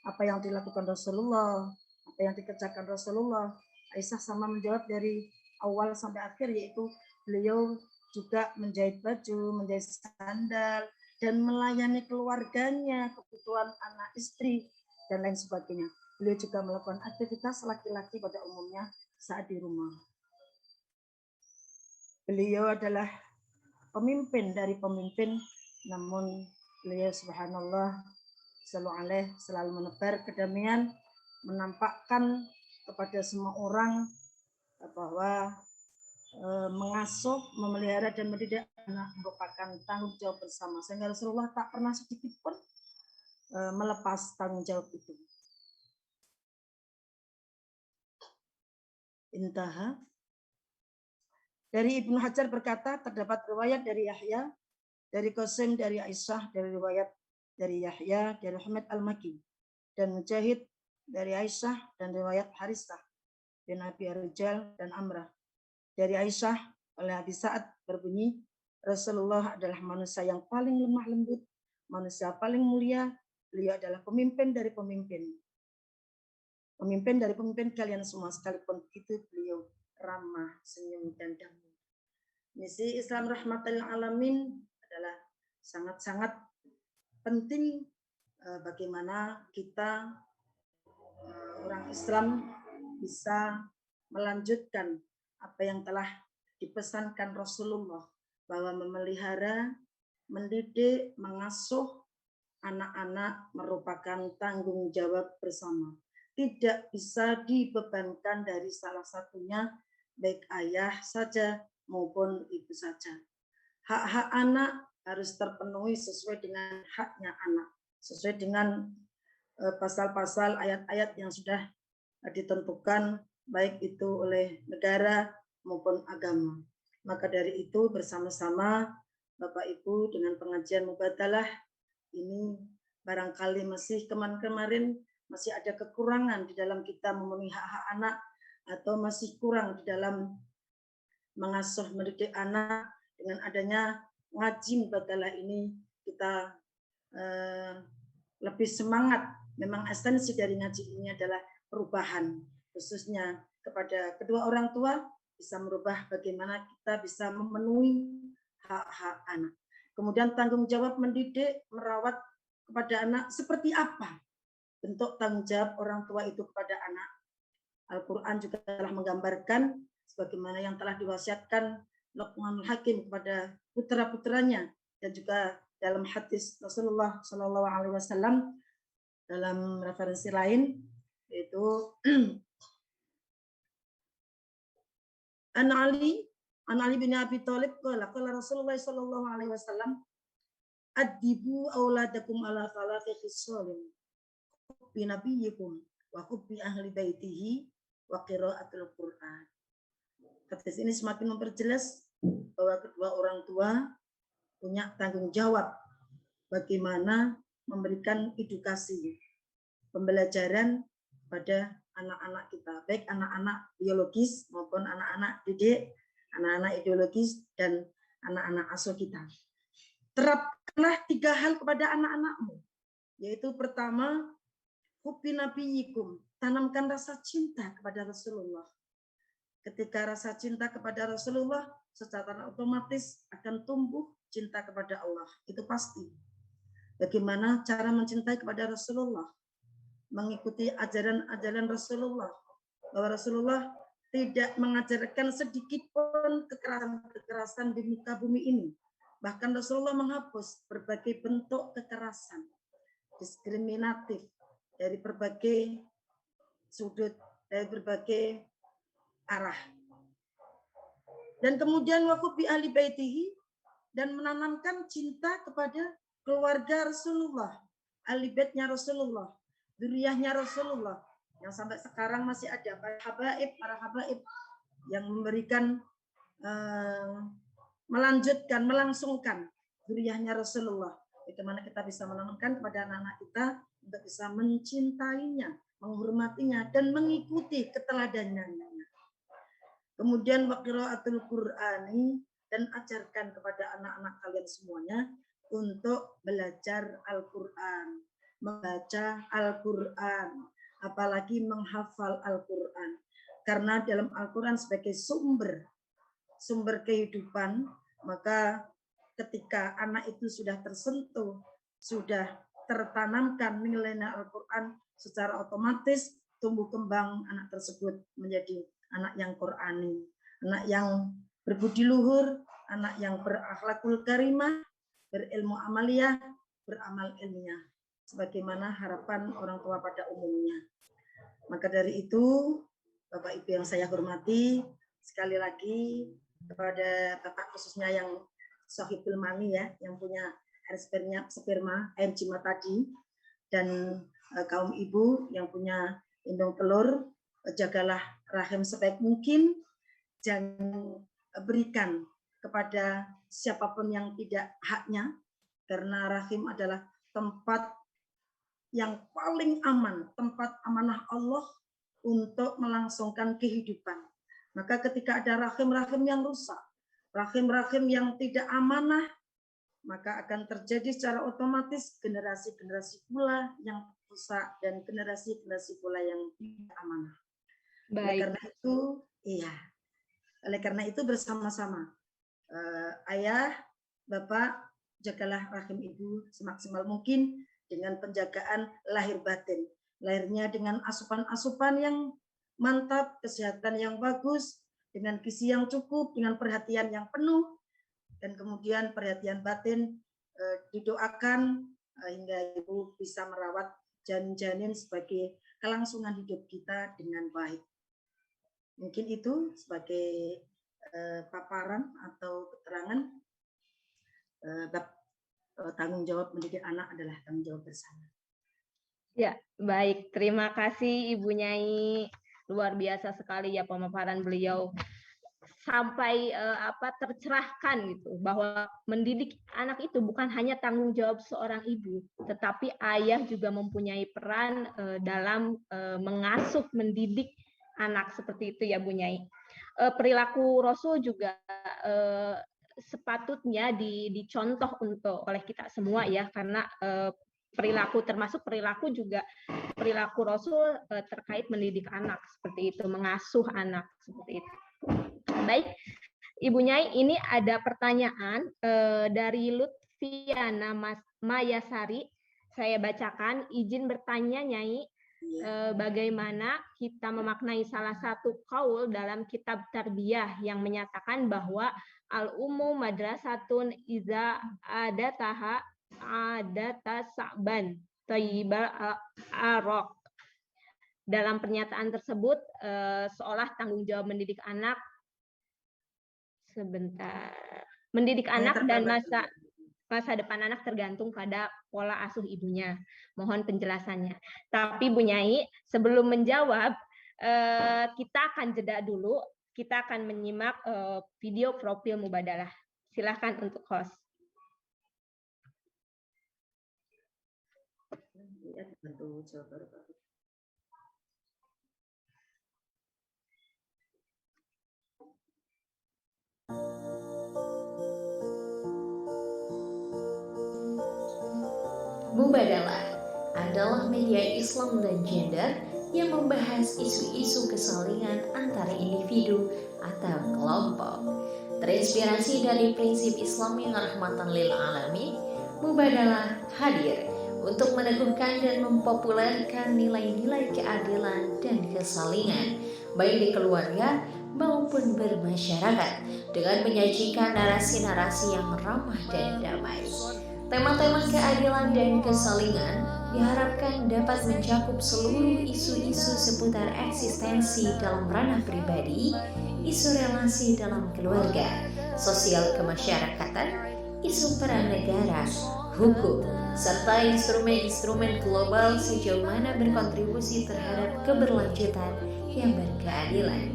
Apa yang dilakukan Rasulullah, apa yang dikerjakan Rasulullah, Aisyah sama menjawab dari awal sampai akhir, yaitu beliau juga menjahit baju, menjahit sandal, dan melayani keluarganya, kebutuhan anak istri, dan lain sebagainya. Beliau juga melakukan aktivitas laki-laki pada umumnya saat di rumah. Beliau adalah pemimpin dari pemimpin, namun beliau subhanallah selalu menebar kedamaian, menampakkan kepada semua orang bahwa mengasuh, memelihara dan mendidik anak merupakan tanggung jawab bersama. Sehingga Rasulullah tak pernah sedikit pun melepas tanggung jawab itu. Intaha. Dari Ibnu Hajar berkata, terdapat riwayat dari Yahya, dari Qasim, dari Aisyah, dari riwayat dari Yahya, dari Ahmad Al-Maki, dan Mujahid dari Aisyah, dan riwayat Harisah bin Abi Rijal dan Amrah. Dari Aisyah oleh Abi Sa'ad berbunyi, Rasulullah adalah manusia yang paling lemah lembut, manusia paling mulia, beliau adalah pemimpin dari pemimpin. Pemimpin dari pemimpin kalian semua, sekalipun itu beliau ramah, senyum, dan damai. Misi Islam rahmatil alamin adalah sangat-sangat penting bagaimana kita orang Islam bisa melanjutkan apa yang telah dipesankan Rasulullah, bahwa memelihara, mendidik, mengasuh anak-anak merupakan tanggung jawab bersama. Tidak bisa dibebankan dari salah satunya, baik ayah saja maupun ibu saja. Hak-hak anak harus terpenuhi sesuai dengan haknya anak, sesuai dengan pasal-pasal ayat-ayat yang sudah ditentukan baik itu oleh negara maupun agama. Maka dari itu bersama-sama Bapak Ibu dengan pengajian mubadalah ini barangkali masih kemarin masih ada kekurangan di dalam kita memenuhi hak-hak anak, atau masih kurang di dalam mengasuh mendidik anak. Dengan adanya ngaji mubadalah ini kita lebih semangat. Memang esensi dari ngaji ini adalah perubahan, khususnya kepada kedua orang tua, bisa merubah bagaimana kita bisa memenuhi hak-hak anak. Kemudian tanggung jawab mendidik, merawat kepada anak seperti apa bentuk tanggung jawab orang tua itu kepada anak. Al-Quran juga telah menggambarkan sebagaimana yang telah diwasiatkan Luqmanul Hakim kepada putra-putranya, dan juga dalam hadis Rasulullah Shallallahu Alaihi Wasallam dalam referensi lain, yaitu An Ali bin Abi Thalib qala Rasulullah Shallallahu Alaihi Wasallam, adibu auladakum ala thalathi khisalin, hubbi nabiyyikum wa hubbi ahli baitihi wa qiraatul Qur'an. Hadis ini semakin memperjelas bahwa kedua orang tua punya tanggung jawab bagaimana memberikan edukasi, pembelajaran pada anak-anak kita, baik anak-anak biologis maupun anak-anak didik, anak-anak ideologis, dan anak-anak asuh kita. Terapkanlah 3 hal kepada anak-anakmu, yaitu pertama, hubbi nabiyyikum, tanamkan rasa cinta kepada Rasulullah. Ketika rasa cinta kepada Rasulullah, secara otomatis akan tumbuh cinta kepada Allah. Itu pasti. Bagaimana cara mencintai kepada Rasulullah? Mengikuti ajaran-ajaran Rasulullah. Bahwa Rasulullah tidak mengajarkan sedikit pun kekerasan di muka bumi ini. Bahkan Rasulullah menghapus berbagai bentuk kekerasan, diskriminatif, dari berbagai sudut, dari berbagai arah. Dan kemudian waquf bi ahli baitihi, dan menanamkan cinta kepada keluarga Rasulullah, ahli baitnya Rasulullah, dzurriyyahnya Rasulullah, yang sampai sekarang masih ada para habaib yang memberikan melanjutkan, melangsungkan dzurriyyahnya Rasulullah. Bagaimana kita bisa menanamkan kepada anak-anak kita untuk bisa mencintainya, menghormatinya, dan mengikuti keteladanannya. Kemudian wa qiraatul Qur'ani, dan ajarkan kepada anak-anak kalian semuanya untuk belajar Al-Quran, membaca Al-Quran, apalagi menghafal Al-Quran. Karena dalam Al-Quran sebagai sumber kehidupan, maka ketika anak itu sudah tersentuh, sudah tertanamkan nilai Al-Quran, secara otomatis tumbuh kembang anak tersebut menjadi anak yang Qurani, anak yang berbudi luhur, anak yang berakhlakul karimah, berilmu amaliyah, beramal ilmiah, sebagaimana harapan orang tua pada umumnya. Maka dari itu, Bapak Ibu yang saya hormati, sekali lagi kepada Bapak khususnya yang Sohibul Mami ya, yang punya sperma, air jimat tadi, dan kaum ibu yang punya indung telur, jagalah rahim sebaik mungkin, jangan berikan kepada siapapun yang tidak haknya, karena rahim adalah tempat yang paling aman, tempat amanah Allah untuk melangsungkan kehidupan. Maka ketika ada rahim-rahim yang rusak, rahim-rahim yang tidak amanah, maka akan terjadi secara otomatis generasi-generasi pula yang rusak dan generasi-generasi pula yang tidak amanah. Oleh karena itu bersama-sama ayah, bapak, jagalah rahim ibu semaksimal mungkin dengan penjagaan lahir batin. Lahirnya dengan asupan-asupan yang mantap, kesehatan yang bagus, dengan gizi yang cukup, dengan perhatian yang penuh, dan kemudian perhatian batin didoakan hingga ibu bisa merawat janin-janin sebagai kelangsungan hidup kita dengan baik. Mungkin itu sebagai paparan atau keterangan tanggung jawab mendidik anak adalah tanggung jawab bersama. Ya, baik. Terima kasih Ibu Nyai. Luar biasa sekali ya pemaparan beliau. Sampai tercerahkan gitu bahwa mendidik anak itu bukan hanya tanggung jawab seorang ibu, tetapi ayah juga mempunyai peran dalam mengasuh mendidik anak seperti itu ya Bu Nyai. Perilaku Rasul juga sepatutnya dicontoh oleh kita semua ya, karena perilaku termasuk perilaku Rasul terkait mendidik anak seperti itu, mengasuh anak seperti itu. Baik, Ibu Nyai, ini ada pertanyaan dari Lutfiana Mayasari. Saya bacakan, izin bertanya Nyai, bagaimana kita memaknai salah satu qaul dalam kitab Tarbiyah yang menyatakan bahwa al-ummu madrasatun iza adataha adata sa'ban thayyibal araq. Dalam pernyataan tersebut seolah tanggung jawab mendidik anak anak dan masa depan anak tergantung pada pola asuh ibunya. Mohon penjelasannya. Tapi Bu Nyai, sebelum menjawab, kita akan jeda dulu. Kita akan menyimak video profil Mubadalah. Silakan untuk host. Mubadalah adalah media Islam dan gender yang membahas isu-isu kesalingan antara individu atau kelompok. Terinspirasi dari prinsip Islam yang rahmatan lil alamin, Mubadalah hadir untuk meneguhkan dan mempopulerkan nilai-nilai keadilan dan kesalingan, baik di keluarga maupun bermasyarakat, dengan menyajikan narasi-narasi yang ramah dan damai. Tema-tema keadilan dan kesalingan diharapkan dapat mencakup seluruh isu-isu seputar eksistensi dalam ranah pribadi, isu relasi dalam keluarga, sosial kemasyarakatan, isu peran negara, hukum, serta instrumen-instrumen global sejauh mana berkontribusi terhadap keberlanjutan yang berkeadilan.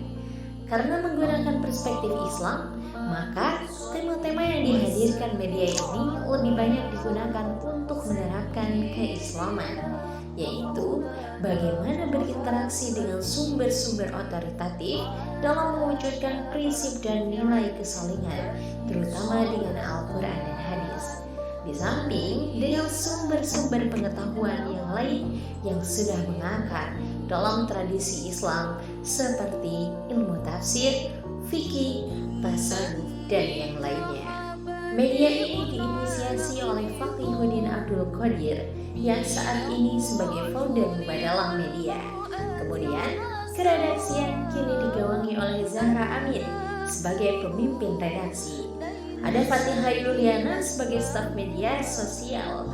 Karena menggunakan perspektif Islam, maka tema-tema yang dihadirkan media ini lebih banyak digunakan untuk menerapkan keislaman, yaitu bagaimana berinteraksi dengan sumber-sumber otoritatif dalam mewujudkan prinsip dan nilai kesalingan, terutama dengan Al-Quran dan hadis. Di samping dengan sumber-sumber pengetahuan yang lain yang sudah mengakar dalam tradisi Islam seperti ilmu tafsir, fikih, tasawuf, dan yang lainnya. Media ini diinisiasi oleh Fakhriuddin Abdul Qadir yang saat ini sebagai founder Mubadalah Media. Kemudian, keredaksian kini digawangi oleh Zahra Amin sebagai pemimpin redaksi. Ada Fatihah Yuliana sebagai staf media sosial,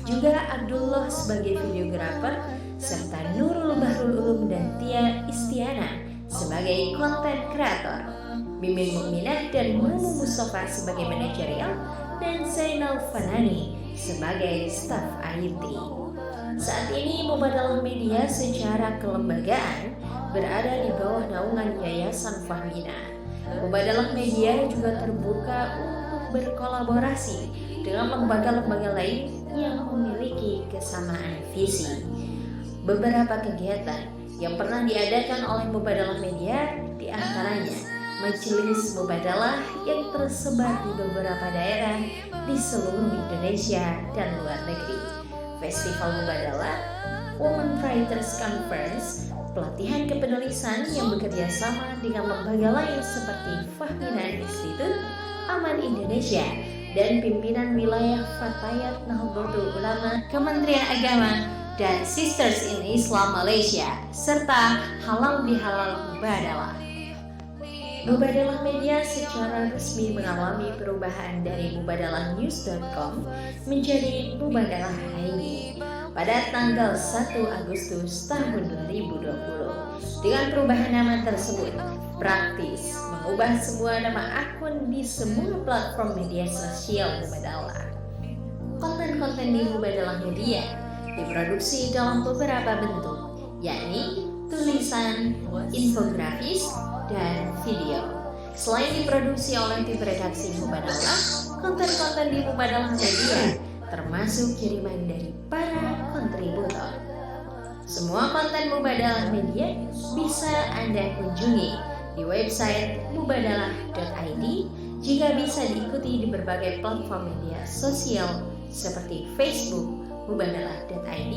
juga Abdullah sebagai videografer, serta Nurul Bahrul Ulum dan Tia Istiana sebagai konten kreator. Mimin Mukminah dan Mumu Mustafa sebagai manajerial, dan Zainal Fanani sebagai staf IT. Saat ini Mubadalah Media secara kelembagaan berada di bawah naungan Yayasan Fahmina. Mubadalah Media juga terbuka untuk berkolaborasi dengan lembaga-lembaga lain yang memiliki kesamaan visi. Beberapa kegiatan yang pernah diadakan oleh Mubadalah Media diantaranya Majelis Mubadalah yang tersebar di beberapa daerah di seluruh Indonesia dan luar negeri, Festival Mubadalah, Women Writers Conference, pelatihan kepenulisan yang bekerja sama dengan lembaga lain seperti Fahmina Institute, Aman Indonesia, dan pimpinan wilayah Fatayat Nahdlatul Ulama, Kementerian Agama, dan Sisters in Islam Malaysia, serta Halal Bihalal Mubadalah. Mubadalah Media secara resmi mengalami perubahan dari mubadalahnews.com menjadi Mubadalah ID pada tanggal 1 Agustus tahun 2020. Dengan perubahan nama tersebut, praktis mengubah semua nama akun di semua platform media sosial Mubadalah. Konten-konten di Mubadalah Media diproduksi dalam beberapa bentuk, yakni tulisan, infografis, dan video. Selain diproduksi oleh tim redaksi Mubadalah, konten-konten di Mubadalah Media termasuk kiriman dari para kontributor. Semua konten Mubadalah Media bisa Anda kunjungi di website mubadalah.id, juga bisa diikuti di berbagai platform media sosial seperti Facebook mubadalah.id,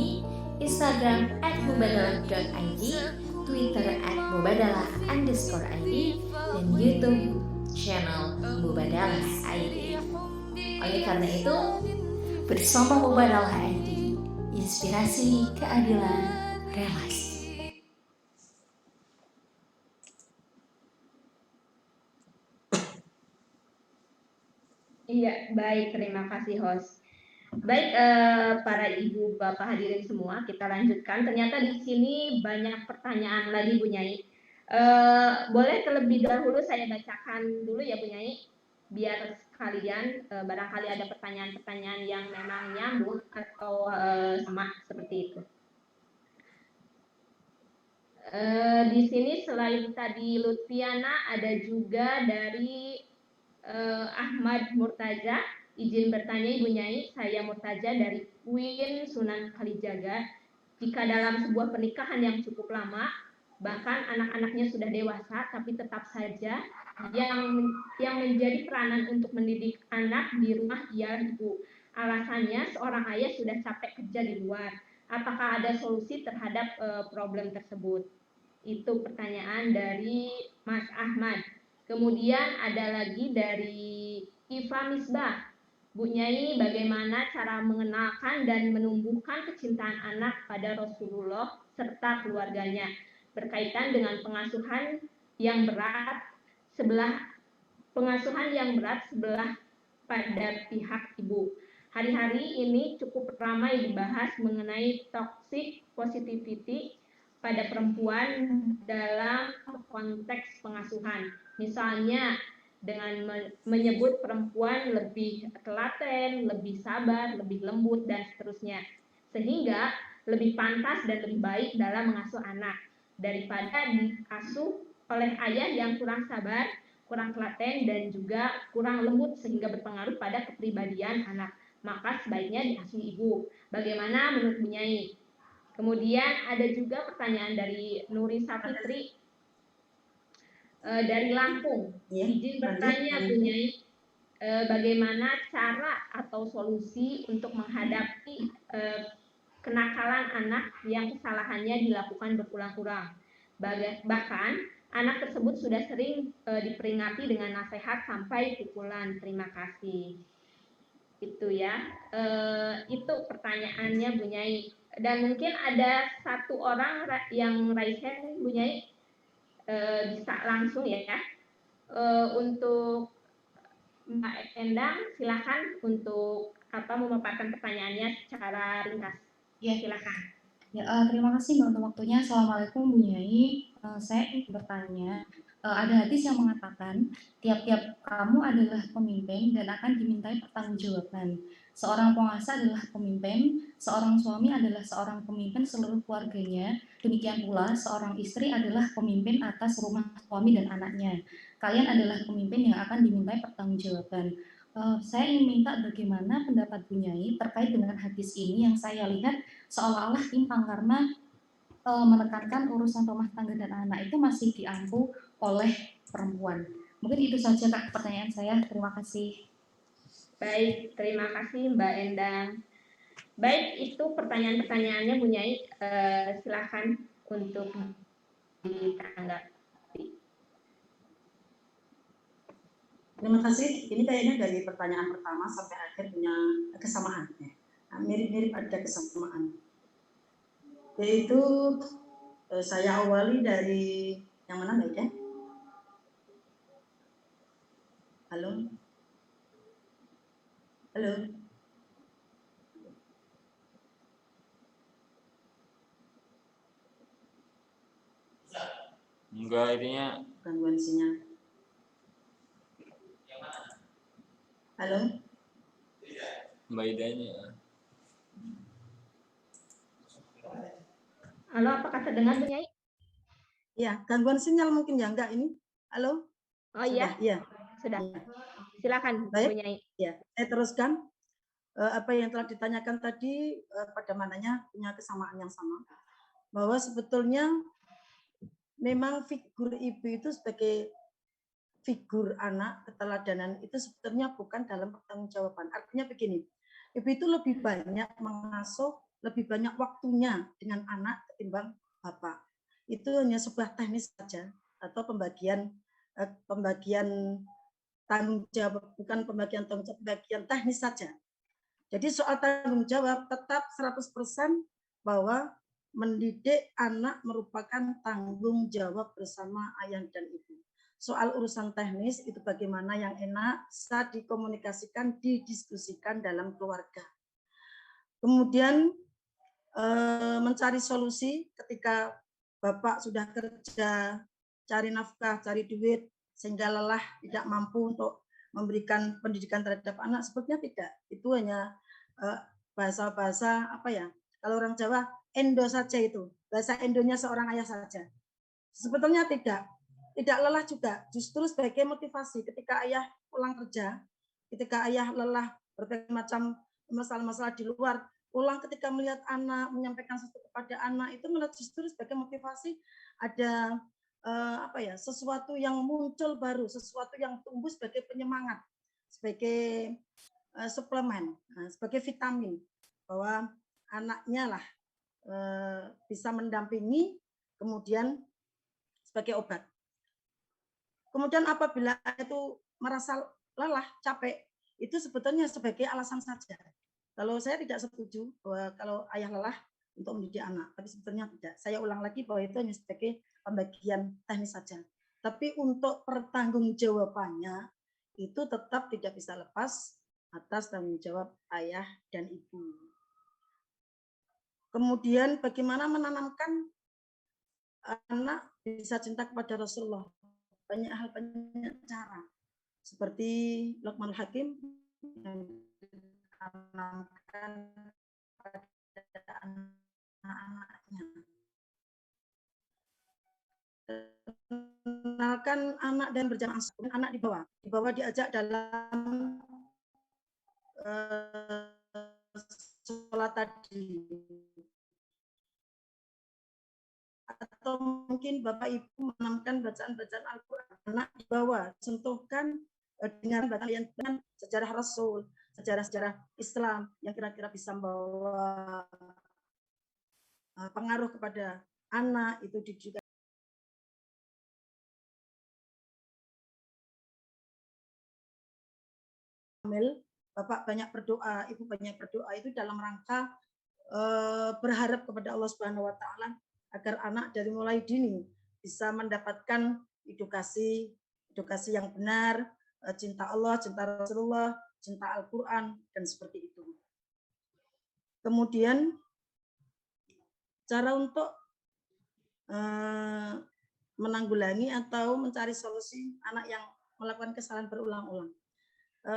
Instagram @mubadalah.id, Twitter @mubadalah_id, dan YouTube channel Mubadalah ID. Oleh karena itu, bersama Mubadalah ID, inspirasi keadilan relasi. Iya, baik, terima kasih host. Baik, para ibu bapak hadirin semua, kita lanjutkan. Ternyata di sini banyak pertanyaan lagi Bu Nyai. Boleh terlebih dahulu saya bacakan dulu ya Bu Nyai, biar sekalian barangkali ada pertanyaan-pertanyaan yang memang nyambung atau sama seperti itu. Di sini selain tadi Lutfiana, ada juga dari Ahmad Murtaza. Izin bertanya Ibu Nyai, saya Murtaza dari UIN Sunan Kalijaga. Jika dalam sebuah pernikahan yang cukup lama, bahkan anak-anaknya sudah dewasa, tapi tetap saja yang menjadi peranan untuk mendidik anak di rumah ialah ibu. Alasannya seorang ayah sudah capek kerja di luar. Apakah ada solusi terhadap problem tersebut? Itu pertanyaan dari Mas Ahmad. Kemudian ada lagi dari Iva Misbah. Bu Nyai, bagaimana cara mengenalkan dan menumbuhkan kecintaan anak pada Rasulullah serta keluarganya berkaitan dengan pengasuhan yang berat sebelah pada pihak ibu. Hari-hari ini cukup ramai dibahas mengenai toxic positivity pada perempuan dalam konteks pengasuhan. Misalnya dengan menyebut perempuan lebih telaten, lebih sabar, lebih lembut, dan seterusnya. Sehingga lebih pantas dan lebih baik dalam mengasuh anak daripada diasuh oleh ayah yang kurang sabar, kurang telaten, dan juga kurang lembut sehingga berpengaruh pada kepribadian anak. Maka sebaiknya diasuh ibu. Bagaimana menurut Bu Nyai? Kemudian ada juga pertanyaan dari Nuri Sapitri dari Lampung. Izin bertanya Bu Nyai, bagaimana cara atau solusi untuk menghadapi kenakalan anak yang kesalahannya dilakukan berulang-ulang. Bahkan anak tersebut sudah sering diperingati dengan nasihat sampai pukulan. Terima kasih. Itu ya. Itu pertanyaannya Bu Nyai. Dan mungkin ada satu orang yang raise hand, Bu Nyai, bisa langsung ya. Untuk Mbak Endang, silakan untuk memaparkan pertanyaannya secara ringkas. Ya, Silakan. ya, terima kasih Mbak untuk waktunya. Assalamualaikum Bu Nyai. Saya ingin bertanya, ada hadis yang mengatakan tiap-tiap kamu adalah pemimpin dan akan dimintai pertanggungjawaban. Seorang penguasa adalah pemimpin, seorang suami adalah seorang pemimpin seluruh keluarganya. Demikian pula seorang istri adalah pemimpin atas rumah suami dan anaknya. Kalian adalah pemimpin yang akan dimintai pertanggungjawaban. Saya ingin minta bagaimana pendapat Bu Nyai terkait dengan hadis ini yang saya lihat seolah-olah timpang karena menekankan urusan rumah tangga dan anak itu masih diampu oleh perempuan. Mungkin itu saja Kak pertanyaan saya. Terima kasih. Baik, terima kasih Mbak Endang. Baik, itu pertanyaan-pertanyaannya Bu Nyai. Silakan untuk ditanggapi. Terima kasih. Ini kayaknya dari pertanyaan pertama sampai akhir punya kesamaan. Mirip-mirip ada kesamaan. Yaitu saya awali dari yang mana Mbak Ida? Halo? Halo? Enggak, ininya Gangguan sinyal. Halo? Mbak Idanya. Halo, apakah terdengar Bu Nyai? Ya, gangguan sinyal mungkin ya enggak ini. Halo? Oh iya, Iya. sudah. Silakan Baik. Bu Nyai. Ya, saya teruskan. Apa yang telah ditanyakan tadi pada mananya punya kesamaan yang sama. Bahwa sebetulnya memang figur ibu itu sebagai figur anak, keteladanan itu sebetulnya bukan dalam pertanggungjawaban. Artinya begini, ibu itu lebih banyak mengasuh, lebih banyak waktunya dengan anak ketimbang bapak. Itu hanya sebuah teknis saja atau pembagian tanggung jawab, bukan pembagian tanggung jawab, pembagian teknis saja. Jadi soal tanggung jawab tetap 100% bahwa mendidik anak merupakan tanggung jawab bersama ayah dan ibu. Soal urusan teknis itu bagaimana yang enak bisa dikomunikasikan, didiskusikan dalam keluarga. Kemudian mencari solusi ketika bapak sudah kerja, cari nafkah, cari duit, sehingga lelah, tidak mampu untuk memberikan pendidikan terhadap anak, sebetulnya tidak. Itu hanya bahasa-bahasa apa ya? Kalau orang Jawa, endo saja itu. Bahasa endonya seorang ayah saja. Sebetulnya tidak lelah juga. Justru sebagai motivasi ketika ayah pulang kerja, ketika ayah lelah berbagai macam masalah-masalah di luar, pulang ketika melihat anak, menyampaikan sesuatu kepada anak, itu melihat justru sebagai motivasi ada sesuatu yang muncul baru, sesuatu yang tumbuh sebagai penyemangat, sebagai suplemen, sebagai vitamin, bahwa anaknya lah bisa mendampingi, kemudian sebagai obat. Kemudian apabila itu merasa lelah, capek, itu sebetulnya sebagai alasan saja. Kalau saya tidak setuju bahwa kalau ayah lelah untuk mendidik anak, tapi sebetulnya tidak. Saya ulang lagi bahwa itu hanya sebagai pembagian teknis saja. Tapi untuk pertanggungjawabannya itu tetap tidak bisa lepas atas tanggung jawab ayah dan ibu. Kemudian bagaimana menanamkan anak bisa cinta kepada Rasulullah. Banyak hal, banyak cara. Seperti Luqmanul Hakim yang ditanamkan pada anak-anaknya. Kenalkan anak dan berjamaah, anak dibawa diajak dalam sholat tadi. Atau mungkin Bapak Ibu menanamkan bacaan-bacaan Al-Quran, anak dibawa, sentuhkan dengan bacaan sejarah Rasul, sejarah-sejarah Islam yang kira-kira bisa membawa pengaruh kepada anak, itu juga Bapak banyak berdoa, Ibu banyak berdoa itu dalam rangka berharap kepada Allah Subhanahu wa taala agar anak dari mulai dini bisa mendapatkan edukasi yang benar, cinta Allah, cinta Rasulullah, cinta Al-Qur'an dan seperti itu. Kemudian cara untuk menanggulangi atau mencari solusi anak yang melakukan kesalahan berulang-ulang.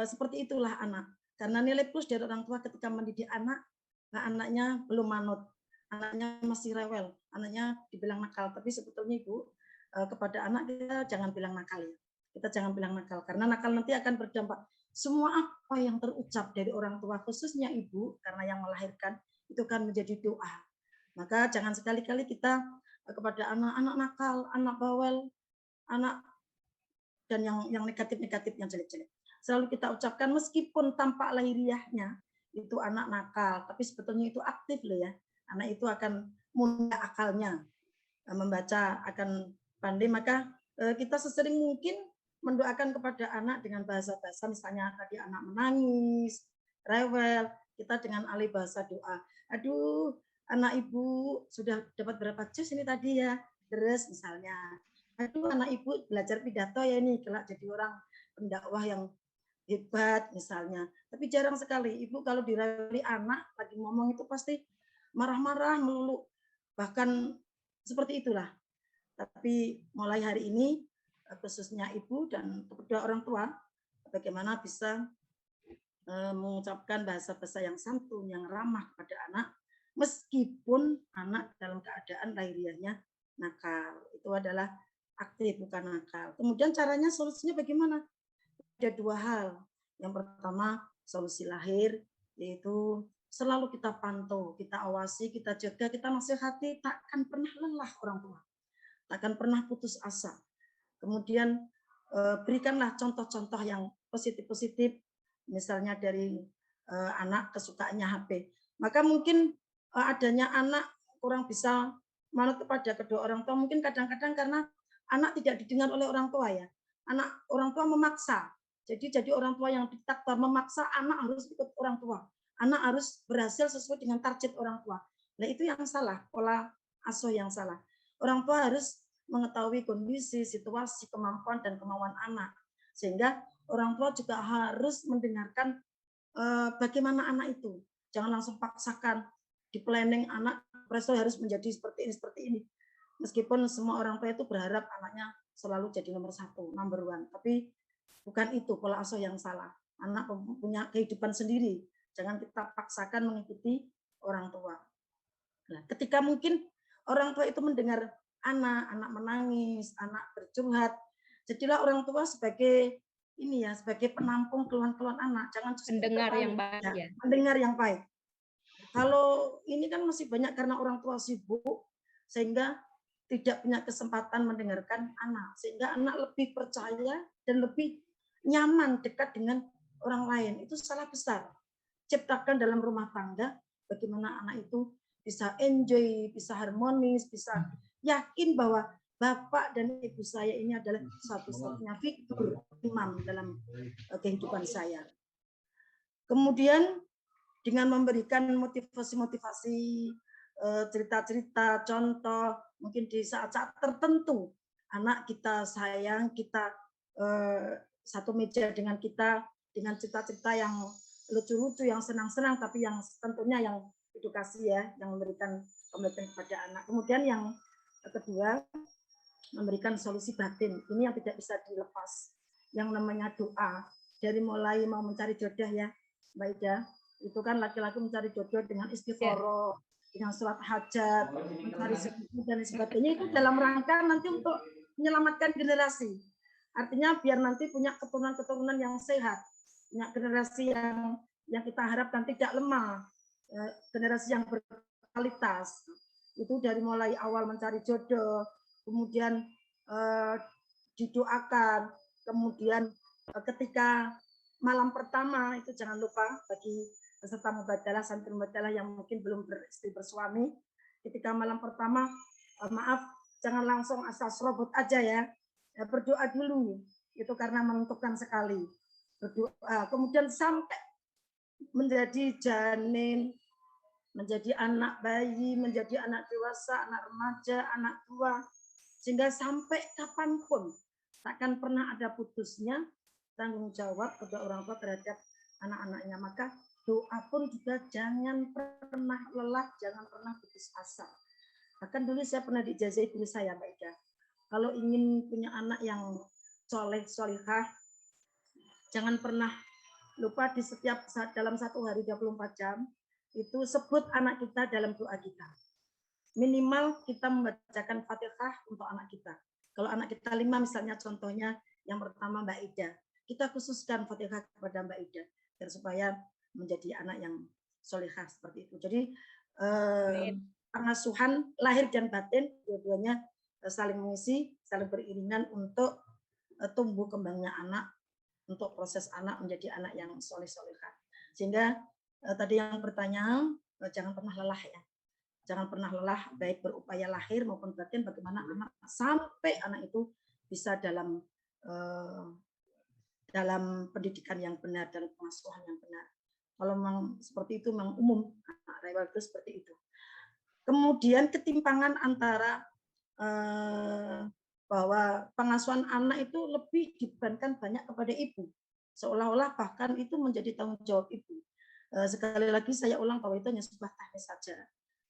Seperti itulah anak. Karena nilai plus dari orang tua ketika mendidik anak, anaknya belum manut, anaknya masih rewel, anaknya dibilang nakal. Tapi sebetulnya Ibu, kepada anak kita jangan bilang nakal ya. Kita jangan bilang nakal, karena nakal nanti akan berdampak. Semua apa yang terucap dari orang tua, khususnya Ibu, karena yang melahirkan, itu kan menjadi doa. Maka jangan sekali-kali kita kepada anak-anak nakal, anak bawel, anak dan yang negatif-negatif, yang jelek-jelek. Selalu kita ucapkan meskipun tampak lahiriahnya itu anak nakal, tapi sebetulnya itu aktif loh ya. Anak itu akan mudah akalnya, membaca akan pandai. Maka kita sesering mungkin mendoakan kepada anak dengan bahasa-bahasa, misalnya tadi anak menangis, rewel, kita dengan alih bahasa doa. Aduh, anak Ibu sudah dapat berapa juz ini tadi ya, deres misalnya. Aduh, anak Ibu belajar pidato ya ini, kelak jadi orang pendakwah yang hebat misalnya. Tapi jarang sekali Ibu kalau direweli anak lagi ngomong itu pasti marah-marah melulu. Bahkan seperti itulah. Tapi mulai hari ini khususnya Ibu dan kedua orang tua bagaimana bisa mengucapkan bahasa-bahasa yang santun, yang ramah kepada anak meskipun anak dalam keadaan lahiriahnya nakal. Itu adalah aktif bukan nakal. Kemudian caranya solusinya bagaimana? Ada dua hal. Yang pertama, solusi lahir, yaitu selalu kita pantau, kita awasi, kita jaga, kita nasihati, takkan pernah lelah orang tua, takkan pernah putus asa. Kemudian berikanlah contoh-contoh yang positif-positif, misalnya dari anak kesukaannya HP. Maka mungkin adanya anak kurang bisa manut kepada kedua orang tua, mungkin kadang-kadang karena anak tidak didengar oleh orang tua ya. Anak orang tua memaksa. Jadi orang tua yang diktator memaksa anak harus ikut orang tua. Anak harus berhasil sesuai dengan target orang tua. Nah, itu yang salah, pola asuh yang salah. Orang tua harus mengetahui kondisi, situasi, kemampuan dan kemauan anak. Sehingga orang tua juga harus mendengarkan bagaimana anak itu. Jangan langsung paksakan di planning anak presto harus menjadi seperti ini. Meskipun semua orang tua itu berharap anaknya selalu jadi nomor 1, number 1. Tapi bukan itu pola asuh yang salah. Anak punya kehidupan sendiri. Jangan kita paksakan mengikuti orang tua. Nah, ketika mungkin orang tua itu mendengar anak menangis, anak bercurhat, jadilah orang tua sebagai sebagai penampung keluhan-keluhan anak. Jangan Mendengar yang baik ya. Mendengar yang baik. Kalau ini kan masih banyak karena orang tua sibuk, sehingga tidak punya kesempatan mendengarkan anak, sehingga anak lebih percaya dan lebih nyaman dekat dengan orang lain. Itu salah besar. Ciptakan dalam rumah tangga bagaimana anak itu bisa enjoy, bisa harmonis, bisa yakin bahwa bapak dan ibu saya ini adalah satu-satunya figur imam dalam kehidupan saya. Kemudian dengan memberikan motivasi-motivasi, cerita-cerita, contoh, mungkin di saat-saat tertentu anak kita sayang, kita satu meja dengan kita, dengan cerita-cerita yang lucu-lucu, yang senang-senang, tapi yang tentunya yang edukasi ya, yang memberikan komitmen kepada anak. Kemudian yang kedua, memberikan solusi batin. Ini yang tidak bisa dilepas. Yang namanya doa. Dari mulai mau mencari jodoh ya, Mbak Ida, itu kan laki-laki mencari jodoh dengan istighfar, dengan sholat hajat, mencari sesuatu dan sebagainya. Itu dalam rangka nanti untuk menyelamatkan generasi. Artinya biar nanti punya keturunan-keturunan yang sehat, punya generasi yang kita harapkan tidak lemah, generasi yang berkualitas. Itu dari mulai awal mencari jodoh, kemudian didoakan, kemudian ketika malam pertama itu jangan lupa bagi peserta mubadalah, santri mubadalah yang mungkin belum beristri bersuami, ketika malam pertama maaf jangan langsung asal serobot aja ya, berdoa dulu, itu karena menentukan sekali. Berdoa, kemudian sampai menjadi janin, menjadi anak bayi, menjadi anak dewasa, anak remaja, anak tua, sehingga sampai kapanpun takkan pernah ada putusnya tanggung jawab kedua orang tua terhadap anak-anaknya. Maka doa pun juga jangan pernah lelah, jangan pernah putus asa. Bahkan dulu saya pernah diijazahi guru saya, Mbak Ida, kalau ingin punya anak yang soleh, solihah, jangan pernah lupa di setiap saat dalam satu hari 24 jam itu sebut anak kita dalam doa kita. Minimal kita membacakan Fatihah untuk anak kita. Kalau anak kita 5 misalnya, contohnya yang pertama Mbak Ida, kita khususkan Fatihah kepada Mbak Ida dan supaya menjadi anak yang solehah seperti itu. Jadi pengasuhan lahir dan batin dua-duanya saling mengisi, saling beriringan untuk tumbuh kembangnya anak, untuk proses anak menjadi anak yang soleh-solehah. Sehingga tadi yang pertanyaan, jangan pernah lelah ya. Jangan pernah lelah, baik berupaya lahir maupun batin, bagaimana anak sampai anak itu bisa dalam pendidikan yang benar dan pengasuhan yang benar. Kalau memang seperti itu, memang umum, anak rewel itu seperti itu. Kemudian ketimpangan antara bahwa pengasuhan anak itu lebih dibebankan banyak kepada ibu. Seolah-olah bahkan itu menjadi tanggung jawab ibu. Sekali lagi saya ulang bahwa itu hanya sebuah teknis saja.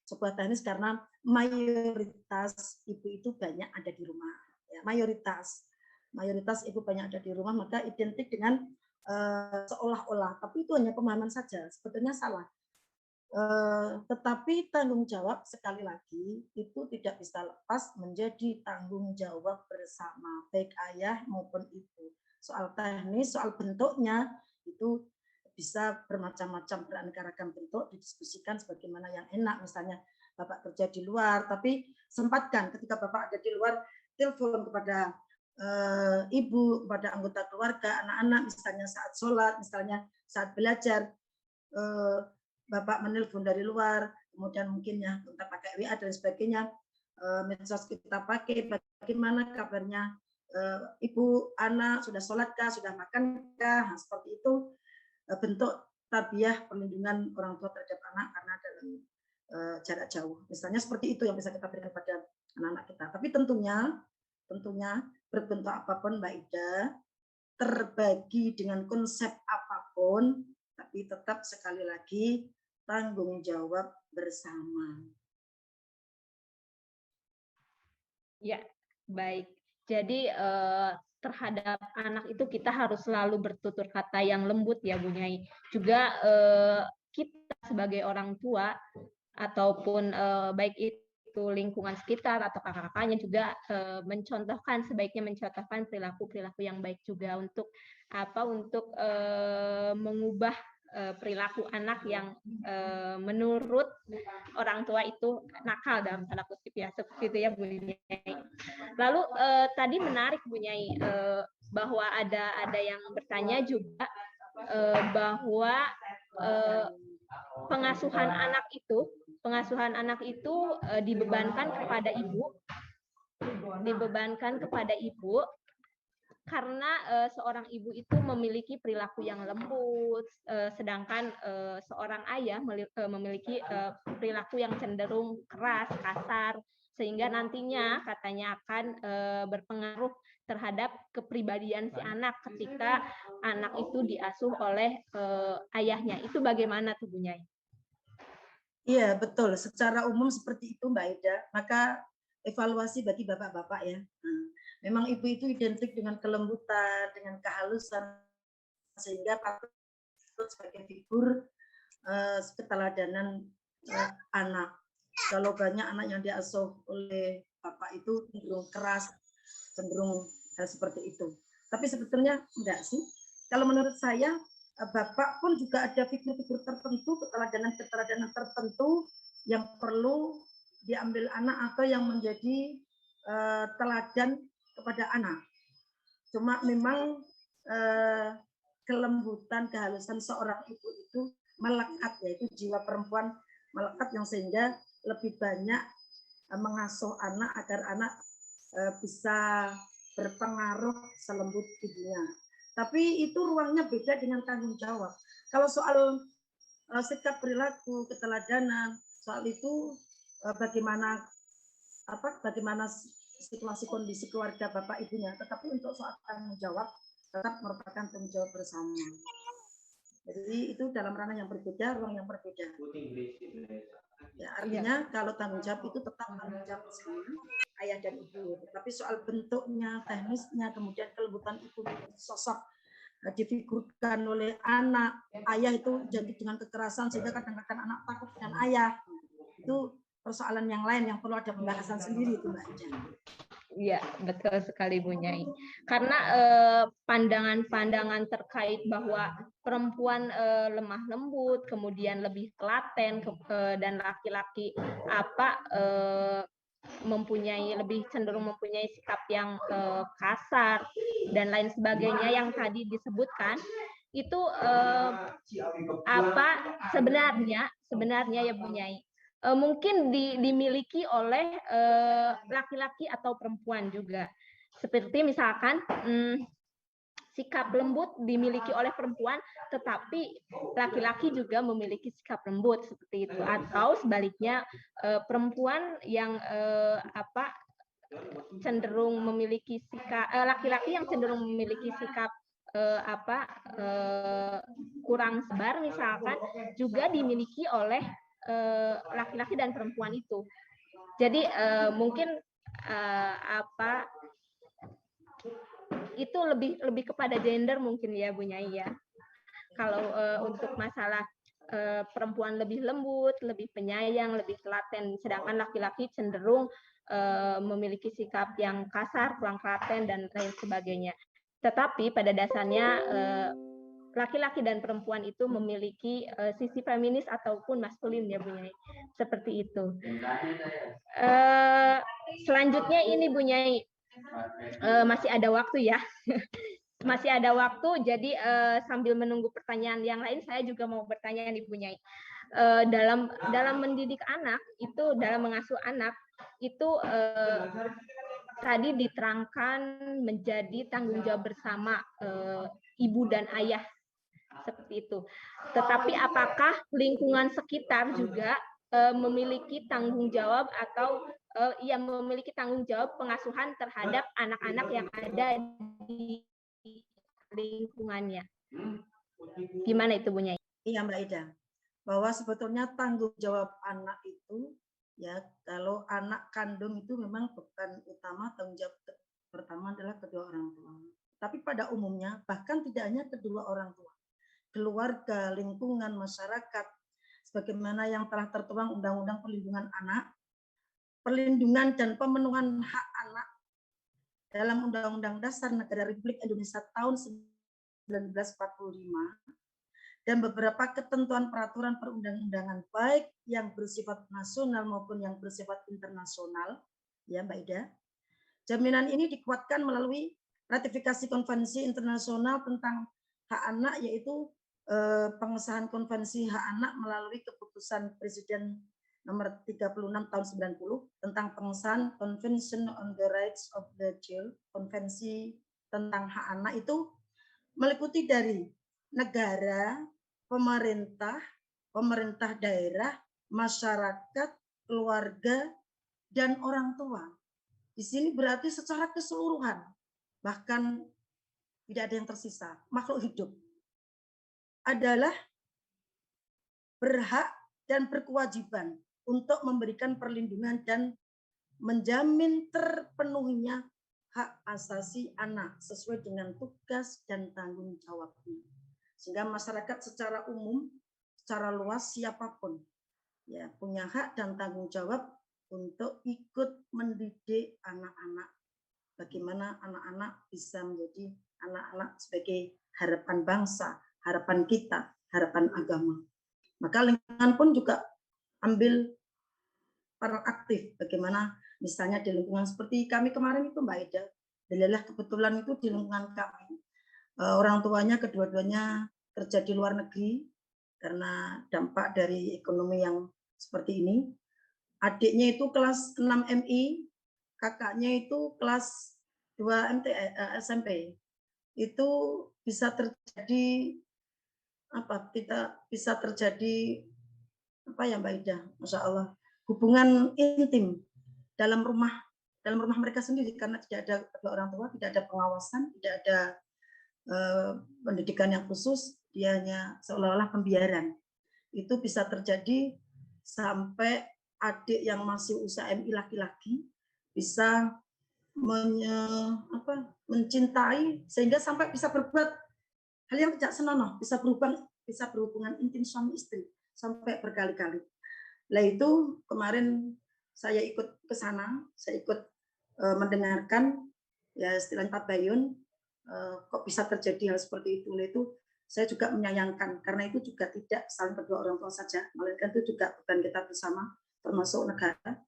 Sebuah teknis karena mayoritas ibu itu banyak ada di rumah. Ya, mayoritas ibu banyak ada di rumah, maka identik dengan seolah-olah. Tapi itu hanya pemahaman saja, sebetulnya salah. Tetapi tanggung jawab sekali lagi itu tidak bisa lepas menjadi tanggung jawab bersama, baik ayah maupun ibu. Soal teknis, soal bentuknya itu bisa bermacam-macam, beraneka ragam bentuk, didiskusikan sebagaimana yang enak. Misalnya Bapak kerja di luar, tapi sempatkan ketika Bapak ada di luar, telepon kepada ibu, kepada anggota keluarga, anak-anak, misalnya saat sholat, misalnya saat belajar, Bapak menelpon dari luar, kemudian mungkin ya kita pakai WA dan sebagainya, medsos kita pakai, bagaimana kabarnya ibu, anak, sudah sholatkah, sudah makankah, nah, seperti itu bentuk tarbiyah perlindungan orang tua terhadap anak karena dalam jarak jauh. Misalnya seperti itu yang bisa kita berikan pada anak-anak kita. Tapi tentunya berbentuk apapun Mbak Ida, terbagi dengan konsep apapun, tapi tetap sekali lagi tanggung jawab bersama. Ya, baik. Jadi terhadap anak itu kita harus selalu bertutur kata yang lembut ya Bu Nyai. Juga kita sebagai orang tua ataupun baik itu lingkungan sekitar atau kakak-kakaknya juga sebaiknya mencontohkan perilaku-perilaku yang baik juga untuk mengubah perilaku anak yang menurut orang tua itu nakal dalam tanda kutip ya, seperti itu ya Bu Nyai. Lalu tadi menarik Bu Nyai bahwa ada yang bertanya juga bahwa pengasuhan anak itu dibebankan kepada ibu karena seorang ibu itu memiliki perilaku yang lembut, sedangkan seorang ayah memiliki perilaku yang cenderung keras, kasar, sehingga nantinya katanya akan berpengaruh terhadap kepribadian si anak ketika anak itu diasuh oleh ayahnya. Itu bagaimana tuh Bu Nyai? Iya, betul. Secara umum seperti itu Mbak Ida. Maka evaluasi bagi bapak-bapak ya. Memang ibu itu identik dengan kelembutan, dengan kehalusan, sehingga patut sebagai figur keteladanan anak. Kalau banyak anak yang diasuh oleh bapak itu cenderung keras, cenderung seperti itu. Tapi sebetulnya enggak sih. Kalau menurut saya, bapak pun juga ada figur-figur tertentu, keteladanan tertentu yang perlu diambil anak atau yang menjadi teladan kepada anak. Cuma memang kelembutan, kehalusan seorang ibu itu melekat, yaitu jiwa perempuan melekat yang sehingga lebih banyak mengasuh anak agar anak bisa berpengaruh selembut ibunya. Tapi itu ruangnya beda dengan tanggung jawab. Kalau soal sikap perilaku, keteladanan. Soal itu bagaimana situasi kondisi keluarga bapak ibunya, tetapi untuk soal tanggung jawab tetap merupakan tanggung jawab bersama. Jadi itu dalam ranah yang berbeda, ruang yang berbeda. Ya, artinya kalau tanggung jawab itu tetap tanggung jawab bersama ayah dan ibu. Tetapi soal bentuknya, teknisnya, kemudian kelembutan itu sosok difigurkan oleh anak, ayah itu jadi dengan kekerasan sehingga kadang-kadang anak takut dengan ayah. Itu persoalan yang lain yang perlu ada pembahasan sendiri itu Mbak Ida. Iya, betul sekali Bu Nyai. Karena pandangan-pandangan terkait bahwa perempuan lemah lembut, kemudian lebih telaten, dan laki-laki lebih cenderung mempunyai sikap yang kasar dan lain sebagainya yang tadi disebutkan, itu sebenarnya ya Bu Nyai, mungkin dimiliki oleh laki-laki atau perempuan juga. Seperti misalkan sikap lembut dimiliki oleh perempuan, tetapi laki-laki juga memiliki sikap lembut seperti itu. Atau sebaliknya, perempuan yang cenderung memiliki sikap, laki-laki yang cenderung memiliki sikap kurang sabar misalkan, juga dimiliki oleh laki-laki dan perempuan itu. Jadi mungkin itu lebih kepada gender mungkin ya Bu Nyai ya. Kalau untuk masalah perempuan lebih lembut, lebih penyayang, lebih telaten, sedangkan laki-laki cenderung memiliki sikap yang kasar, kurang telaten dan lain sebagainya. Tetapi pada dasarnya laki-laki dan perempuan itu memiliki sisi feminis ataupun maskulin ya Bu Nyai. Seperti itu. Selanjutnya ini Bu Nyai, masih ada waktu ya. Masih ada waktu, jadi sambil menunggu pertanyaan yang lain, saya juga mau bertanya nih Bu Nyai. Dalam mendidik anak, itu dalam mengasuh anak, itu tadi diterangkan menjadi tanggung jawab bersama ibu dan ayah, seperti itu. Tetapi apakah lingkungan sekitar juga memiliki tanggung jawab atau memiliki tanggung jawab pengasuhan terhadap anak-anak yang ada di lingkungannya? Gimana itu Bu Nyai? Iya Mbak Ida, bahwa sebetulnya tanggung jawab anak itu ya, kalau anak kandung itu memang bukan utama, tanggung jawab pertama adalah kedua orang tua. Tapi pada umumnya bahkan tidak hanya kedua orang tua, keluarga, lingkungan, masyarakat, sebagaimana yang telah tertuang Undang-Undang Perlindungan Anak, perlindungan dan pemenuhan hak anak dalam Undang-Undang Dasar Negara Republik Indonesia tahun 1945 dan beberapa ketentuan peraturan perundang-undangan baik yang bersifat nasional maupun yang bersifat internasional, ya Mbak Ida. Jaminan ini dikuatkan melalui ratifikasi konvensi internasional tentang hak anak, yaitu pengesahan konvensi hak anak melalui keputusan Presiden nomor 36 tahun 90 tentang pengesahan Convention on the Rights of the Child, konvensi tentang hak anak itu meliputi dari negara, pemerintah, pemerintah daerah, masyarakat, keluarga, dan orang tua. Di sini berarti secara keseluruhan, bahkan tidak ada yang tersisa, makhluk hidup adalah berhak dan berkewajiban untuk memberikan perlindungan dan menjamin terpenuhinya hak asasi anak sesuai dengan tugas dan tanggung jawabnya. Sehingga masyarakat secara umum, secara luas, siapapun ya punya hak dan tanggung jawab untuk ikut mendidik anak-anak. Bagaimana anak-anak bisa menjadi anak-anak sebagai harapan bangsa, harapan kita, harapan agama. Maka lingkungan pun juga ambil peran aktif. Bagaimana misalnya di lingkungan seperti kami kemarin itu Mbak Ida, alhamdulillah kebetulan itu di lingkungan kami orang tuanya kedua-duanya kerja di luar negeri karena dampak dari ekonomi yang seperti ini. Adiknya itu kelas 6 MI, kakaknya itu kelas 2 SMP. Itu bisa terjadi kita bisa terjadi apa ya Mbak Ida, Masya Allah, hubungan intim dalam rumah mereka sendiri karena tidak ada kedua orang tua, tidak ada pengawasan, tidak ada pendidikan yang khusus, dia hanya seolah-olah pembiaran. Itu bisa terjadi sampai adik yang masih usia MI laki-laki bisa mencintai sehingga sampai bisa berbuat hal yang tidak senonoh, bisa berhubungan intim suami istri sampai berkali-kali. Lah itu kemarin saya ikut ke sana, saya ikut mendengarkan ya istilahnya tabayun, kok bisa terjadi hal seperti itu. Nah itu saya juga menyayangkan karena itu juga tidak saling kedua orang tua saja, melainkan itu juga beban kita bersama, termasuk negara,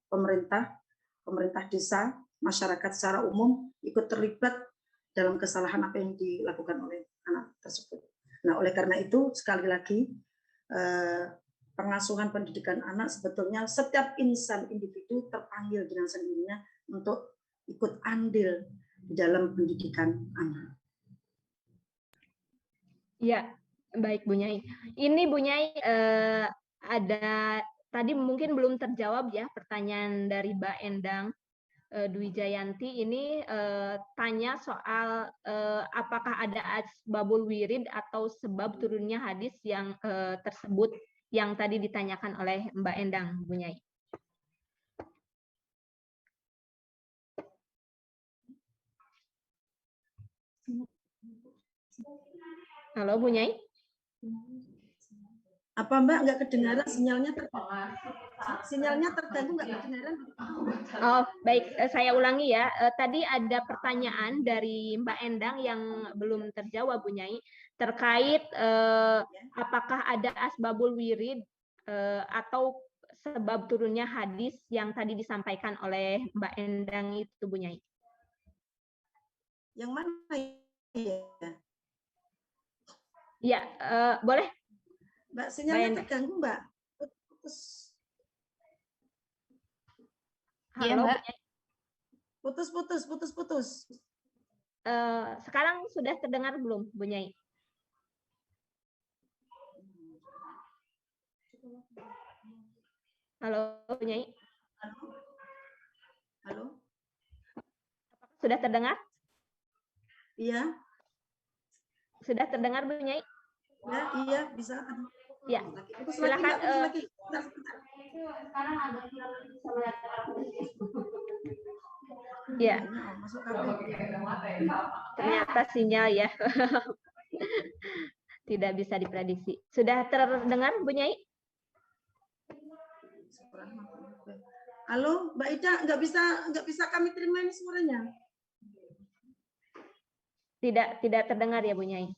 pemerintah desa, masyarakat secara umum ikut terlibat dalam kesalahan apa yang dilakukan oleh anak tersebut. Nah oleh karena itu sekali lagi pengasuhan pendidikan anak sebetulnya setiap insan individu terpanggil dengan sendirinya untuk ikut andil di dalam pendidikan anak. Ya, baik Bu Nyai. Ini Bu Nyai ada tadi mungkin belum terjawab ya pertanyaan dari Mbak Endang Dwi Jayanti ini tanya soal apakah ada asbabul wirid atau sebab turunnya hadis yang tersebut yang tadi ditanyakan oleh Mbak Endang, Bu Nyai. Halo Bu Nyai. Apa Mbak nggak kedengaran sinyalnya terganggu nggak kedengaran? Oh baik, saya ulangi ya. Tadi ada pertanyaan dari Mbak Endang yang belum terjawab Bu Nyai terkait apakah ada asbabul wirid atau sebab turunnya hadis yang tadi disampaikan oleh Mbak Endang itu Bu Nyai. Yang mana ya? Ya, boleh. Mbak, sinyalnya terganggu, Mbak. Putus. Halo, Mbak. Putus. Sekarang sudah terdengar belum, Bu Nyai? Halo, Bu Nyai. Halo. Sudah terdengar? Iya. Sudah terdengar, Bu Nyai? Ya, iya, bisa. Ya, silakan. Ya, ternyata sinyal ya tidak bisa diprediksi. Sudah terdengar, Bu Nyai? Halo, Mbak Ida, nggak bisa kami terima ini suaranya. Tidak terdengar ya, Bu Nyai.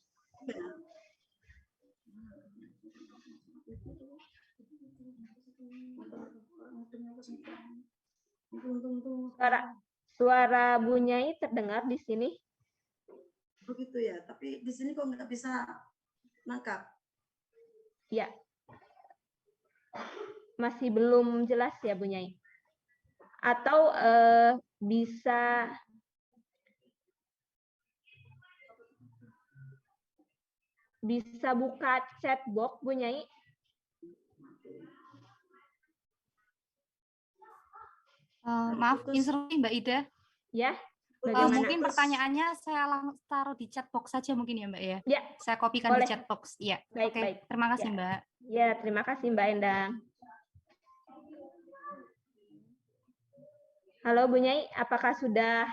Suara Bu Nyai terdengar di sini. Begitu ya, tapi di sini kok nggak bisa nangkap. Ya. Masih belum jelas ya Bu Nyai. Atau bisa buka chat box Bu Nyai. Maaf, instruksi Mbak Ida. Ya. Mungkin pertanyaannya saya langsung taruh di chat box saja mungkin ya Mbak ya. Ya. Saya kopikan boleh. di chat box. Iya. Baik. Terima kasih ya. Mbak. Ya, terima kasih Mbak Endang. Halo Bu Nyai, apakah sudah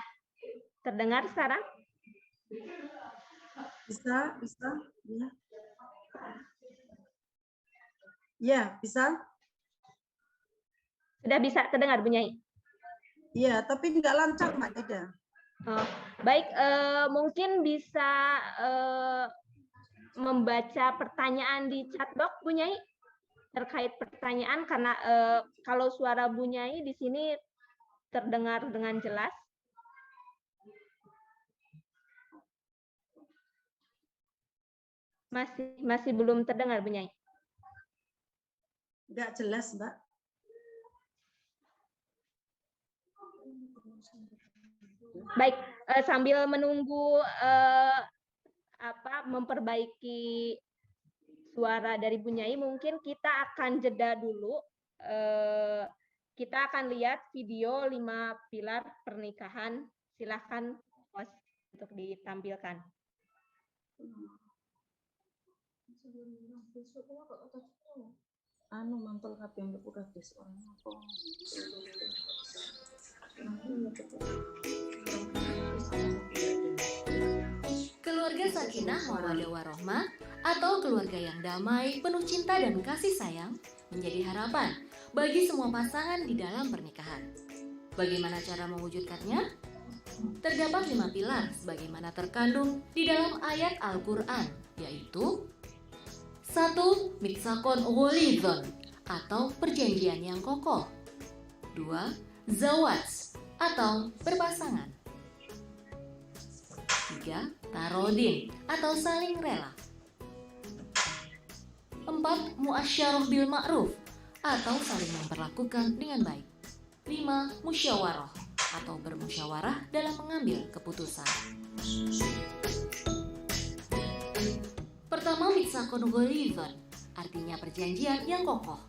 terdengar sekarang? Bisa. Ya. Ya, bisa. Sudah bisa terdengar Bu Nyai? Iya, tapi nggak lancar Mbak Ida. Oh, baik, mungkin bisa membaca pertanyaan di chat box Bu Nyai terkait pertanyaan karena kalau suara Bu Nyai di sini terdengar dengan jelas. Masih belum terdengar Bu Nyai. Nggak jelas, Mbak. Baik, sambil menunggu memperbaiki suara dari Bu Nyai, mungkin kita akan jeda dulu. Kita akan lihat video 5 pilar pernikahan. Silahkan host untuk ditampilkan. Anu mantul kabeh mbek udah wis orang apa. Keluarga sakinah mawaddah warohmah atau keluarga yang damai, penuh cinta dan kasih sayang menjadi harapan bagi semua pasangan di dalam pernikahan. Bagaimana cara mewujudkannya? Terdapat 5 pilar sebagaimana terkandung di dalam ayat Al-Quran, yaitu 1. Mitsaqon gholidhon atau perjanjian yang kokoh. 2. Zawaj atau berpasangan. 3. Tarodin atau saling rela. 4. Muasyarah bil ma'ruf atau saling memperlakukan dengan baik. 5. Musyawarah atau bermusyawarah dalam mengambil keputusan. Pertama, mitsaqon gholidhon, artinya perjanjian yang kokoh.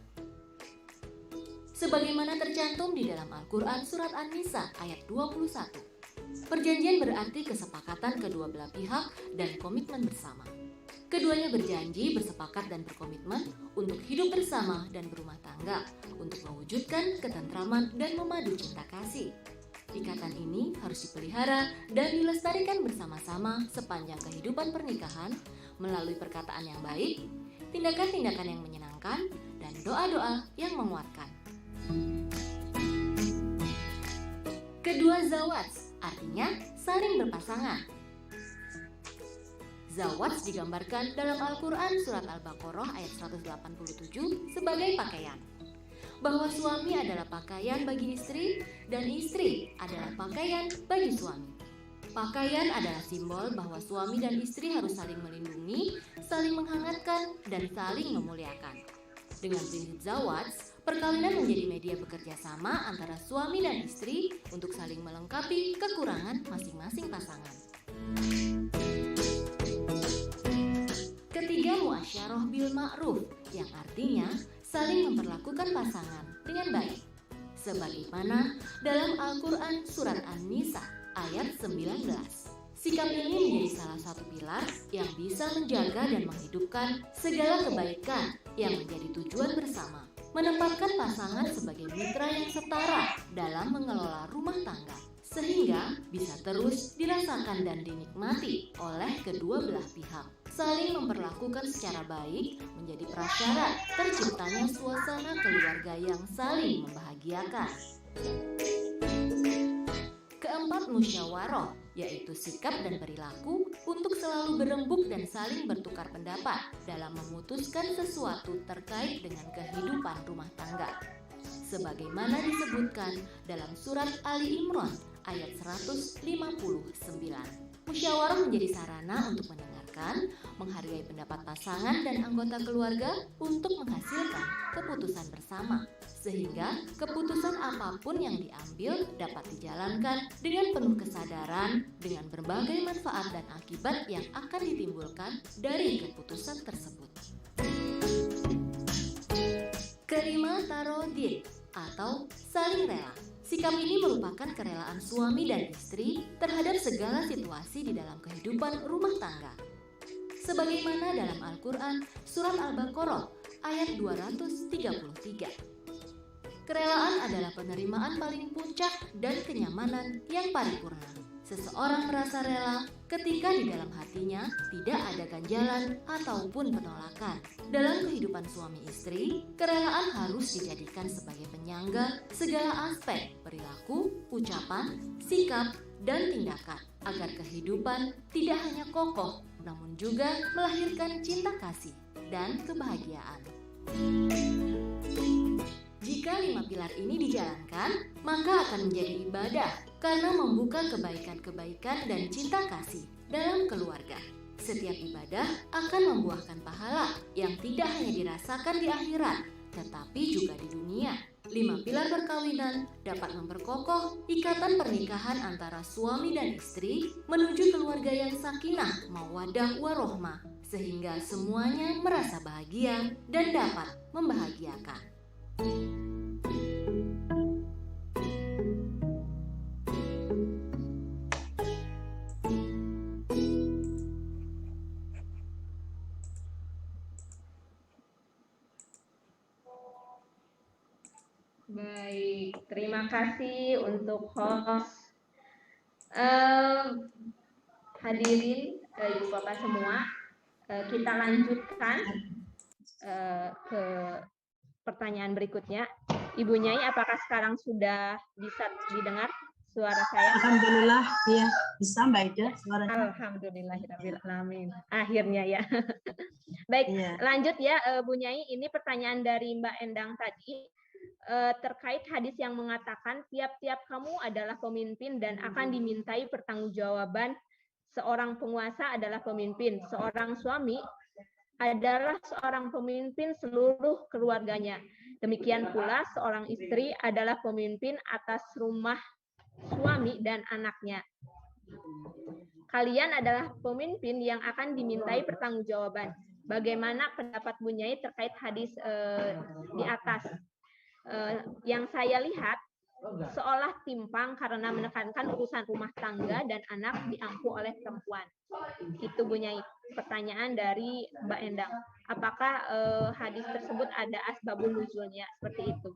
Sebagaimana tercantum di dalam Al-Quran surat An-Nisa ayat 21. Perjanjian berarti kesepakatan kedua belah pihak dan komitmen bersama. Keduanya berjanji, bersepakat dan berkomitmen untuk hidup bersama dan berumah tangga, untuk mewujudkan ketentraman dan memadu cinta kasih. Ikatan ini harus dipelihara dan dilestarikan bersama-sama sepanjang kehidupan pernikahan melalui perkataan yang baik, tindakan-tindakan yang menyenangkan, dan doa-doa yang menguatkan. Kedua, zawaj, artinya saling berpasangan. Zawaj digambarkan dalam Al-Quran surat Al-Baqarah ayat 187 sebagai pakaian. Bahwa suami adalah pakaian bagi istri dan istri adalah pakaian bagi suami. Pakaian adalah simbol bahwa suami dan istri harus saling melindungi, saling menghangatkan, dan saling memuliakan. Dengan prinsip zawaj, perkawinan menjadi media bekerja sama antara suami dan istri untuk saling melengkapi kekurangan masing-masing pasangan. Ketiga, muasyarah bil ma'ruf, yang artinya saling memperlakukan pasangan dengan baik. Sebagaimana dalam Al-Quran surat An-Nisa ayat 19. Sikap ini menjadi salah satu pilar yang bisa menjaga dan menghidupkan segala kebaikan yang menjadi tujuan bersama. Menempatkan pasangan sebagai mitra yang setara dalam mengelola rumah tangga, sehingga bisa terus dirasakan dan dinikmati oleh kedua belah pihak. Saling memperlakukan secara baik menjadi prasyarat terciptanya suasana keluarga yang saling membahagiakan. Keempat, musyawarah, yaitu sikap dan perilaku untuk selalu berembuk dan saling bertukar pendapat dalam memutuskan sesuatu terkait dengan kehidupan rumah tangga. Sebagaimana disebutkan dalam surat Ali Imran ayat 159. Musyawarah menjadi sarana untuk mendengarkan, menghargai pendapat pasangan dan anggota keluarga untuk menghasilkan keputusan bersama, sehingga keputusan apapun yang diambil dapat dijalankan dengan penuh kesadaran dengan berbagai manfaat dan akibat yang akan ditimbulkan dari keputusan tersebut. Kelima, tarodin atau saling rela. Sikap ini merupakan kerelaan suami dan istri terhadap segala situasi di dalam kehidupan rumah tangga. Sebagaimana dalam Al-Quran surat Al-Baqarah ayat 233. Kerelaan adalah penerimaan paling puncak dan kenyamanan yang paripurna. Seseorang merasa rela ketika di dalam hatinya tidak ada ganjalan ataupun penolakan. Dalam kehidupan suami istri, kerelaan harus dijadikan sebagai penyangga segala aspek perilaku, ucapan, sikap, dan tindakan agar kehidupan tidak hanya kokoh, namun juga melahirkan cinta kasih dan kebahagiaan. Jika 5 pilar ini dijalankan, maka akan menjadi ibadah karena membuka kebaikan-kebaikan dan cinta kasih dalam keluarga. Setiap ibadah akan membuahkan pahala yang tidak hanya dirasakan di akhirat, tetapi juga di dunia. 5 pilar perkawinan dapat memperkokoh ikatan pernikahan antara suami dan istri menuju keluarga yang sakinah, mawaddah, warohmah, sehingga semuanya merasa bahagia dan dapat membahagiakan. Baik, terima kasih untuk host. Hadirin Ibu Bapak semua, kita lanjutkan ke pertanyaan berikutnya. Ibu Nyai, apakah sekarang sudah bisa didengar suara saya? Alhamdulillah, ya bisa Mbak Ida suaranya. Alhamdulillahirrahmanirrahim. Akhirnya ya. Baik, Iya. lanjut ya Bu Nyai. Ini pertanyaan dari Mbak Endang tadi. Terkait hadis yang mengatakan tiap-tiap kamu adalah pemimpin dan akan dimintai pertanggungjawaban. Seorang penguasa adalah pemimpin, seorang suami adalah seorang pemimpin seluruh keluarganya. Demikian pula seorang istri adalah pemimpin atas rumah suami dan anaknya. Kalian adalah pemimpin yang akan dimintai pertanggungjawaban. Bagaimana pendapat Bu Nyai terkait hadis di atas? Yang saya lihat seolah timpang karena menekankan urusan rumah tangga dan anak diampu oleh perempuan. Itu Bu Nyai. Pertanyaan dari Mbak Endang. Apakah hadis tersebut ada asbabun nuzulnya seperti itu?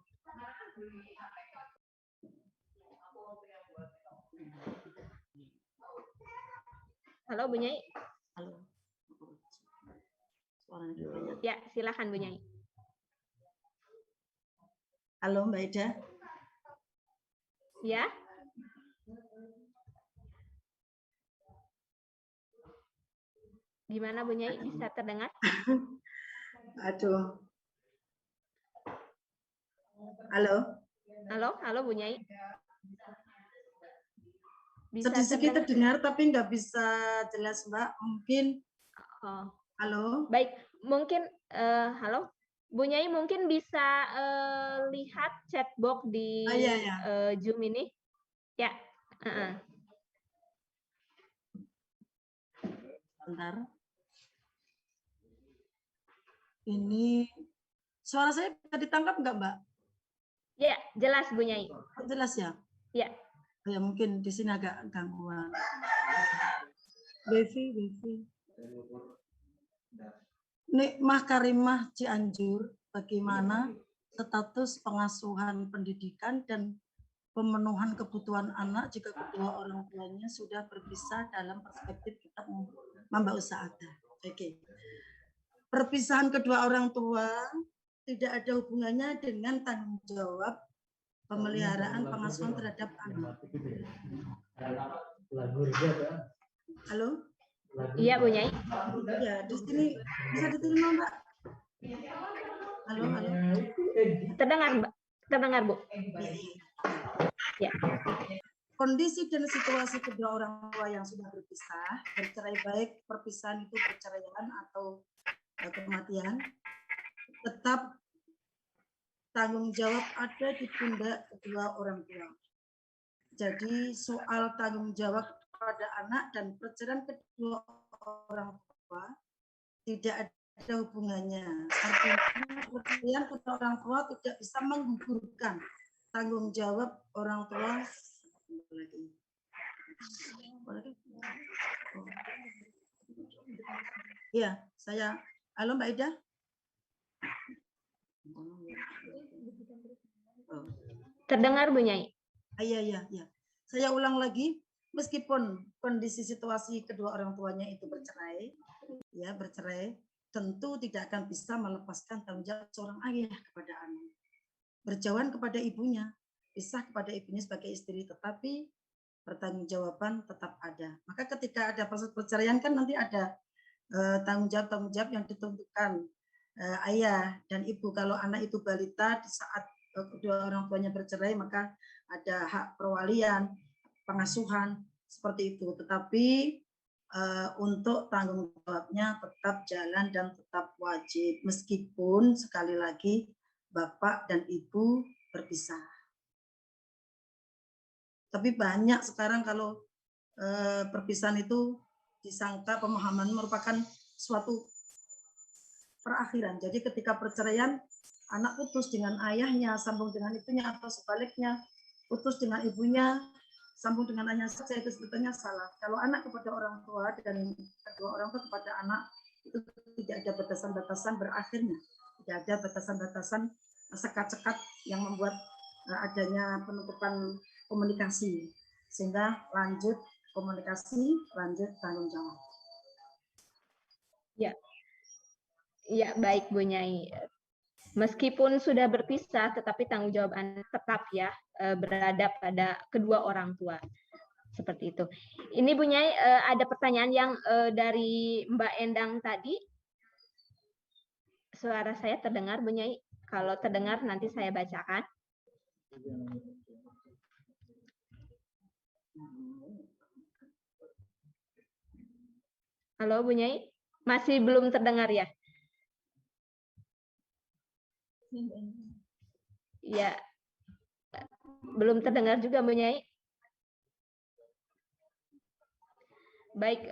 Halo Bu Nyai. Halo. Suaranya banyak. Ya, silakan Bu Nyai. Halo Mbak Ida. Ya. Gimana Bu Nyai, bisa terdengar? Aduh. Halo. Halo Bu Nyai. Bisa Sedikit terdengar tapi nggak bisa jelas Mbak. Mungkin. Oh. Halo. Baik, mungkin halo. Bu Nyai mungkin bisa lihat chatbox di Zoom ini. Ya. Bentar. Ini suara saya bisa ditangkap nggak Mbak? Ya, jelas Bu Nyai. Jelas ya? Ya. Ya mungkin di sini agak gangguan. Wifi. Nikmah Karimah Cianjur, bagaimana status pengasuhan pendidikan dan pemenuhan kebutuhan anak jika kedua orang tuanya sudah berpisah dalam perspektif kitab Mamba Usaada. Oke. Perpisahan kedua orang tua tidak ada hubungannya dengan tanggung jawab pemeliharaan pengasuhan terhadap anak. Halo? Iya Bu Nyai. Ya, di sini bisa diterima Mbak. Halo. Terdengar Mbak. Terdengar Bu. Ya. Kondisi dan situasi kedua orang tua yang sudah berpisah, bercerai baik perpisahan itu perceraian atau kematian, tetap tanggung jawab ada di pundak kedua orang tua. Jadi soal tanggung jawab pada anak dan perceraian kedua orang tua tidak ada hubungannya. Artinya perceraian kedua orang tua tidak bisa menggugurkan tanggung jawab orang tua. Iya, saya. Halo Mbak Ida. Terdengar Bu Nyai? Iya. Saya ulang lagi, meskipun kondisi situasi kedua orang tuanya itu bercerai, tentu tidak akan bisa melepaskan tanggung jawab seorang ayah kepada anak. Berjauhan kepada ibunya, pisah kepada ibunya sebagai istri, tetapi pertanggungjawaban tetap ada. Maka ketika ada proses perceraian kan nanti ada tanggung jawab yang ditentukan ayah dan ibu. Kalau anak itu balita, di saat kedua orang tuanya bercerai maka ada hak perwalian, pengasuhan seperti itu. Tetapi untuk tanggung jawabnya tetap jalan dan tetap wajib, meskipun sekali lagi bapak dan ibu berpisah. Tapi banyak sekarang kalau perpisahan itu disangka pemahaman merupakan suatu perakhiran. Jadi ketika perceraian, anak putus dengan ayahnya, sambung dengan ibunya, atau sebaliknya, putus dengan ibunya, sambung dengan ayahnya saja, itu sebetulnya salah. Kalau anak kepada orang tua dan kedua orang tua kepada anak, itu tidak ada batasan-batasan berakhirnya. Tidak ada batasan-batasan sekat-sekat yang membuat adanya penutupan komunikasi. Sehingga lanjut komunikasi, lanjut tanggung jawab. Ya, ya baik Bu Nyai. Meskipun sudah berpisah, tetapi tanggung jawab anak tetap ya berada pada kedua orang tua. Seperti itu. Ini Bu Nyai ada pertanyaan yang dari Mbak Endang tadi. Suara saya terdengar Bu Nyai? Kalau terdengar nanti saya bacakan. Halo Bu Nyai? Masih belum terdengar ya? Ya, belum terdengar juga Bu Nyai. Baik,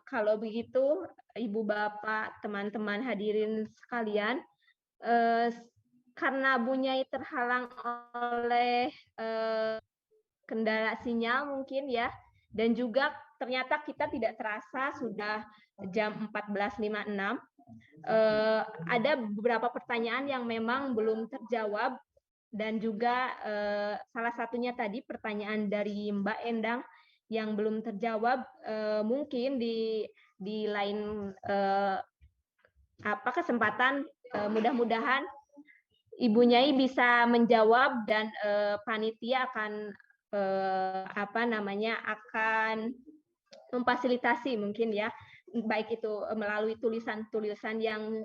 kalau begitu Ibu Bapak, teman-teman hadirin sekalian, karena Bu Nyai terhalang oleh kendala sinyal mungkin ya, dan juga ternyata kita tidak terasa sudah jam 14.56. Ada beberapa pertanyaan yang memang belum terjawab dan juga salah satunya tadi pertanyaan dari Mbak Endang yang belum terjawab, mungkin di lain kesempatan mudah-mudahan Ibu Nyai bisa menjawab dan panitia akan akan memfasilitasi mungkin ya, baik itu melalui tulisan-tulisan yang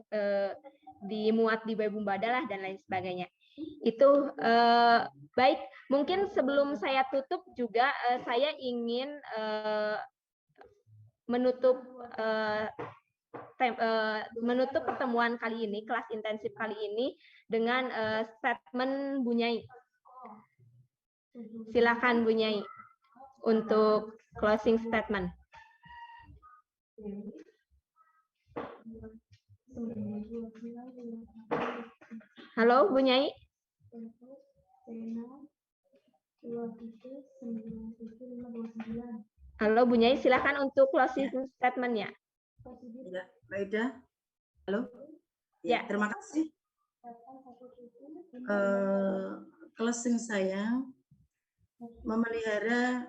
dimuat di web Umbadalah dan lain sebagainya. Itu baik, mungkin sebelum saya tutup juga saya ingin menutup pertemuan kali ini, kelas intensif kali ini dengan statement Bu Nyai. Silakan Bu Nyai untuk closing statement. Halo Bu Nyai. Halo Bu Nyai, silakan untuk closing statement-nya. Ya, Mbak Ida. Halo. Ya. Terima kasih. Closing saya, memelihara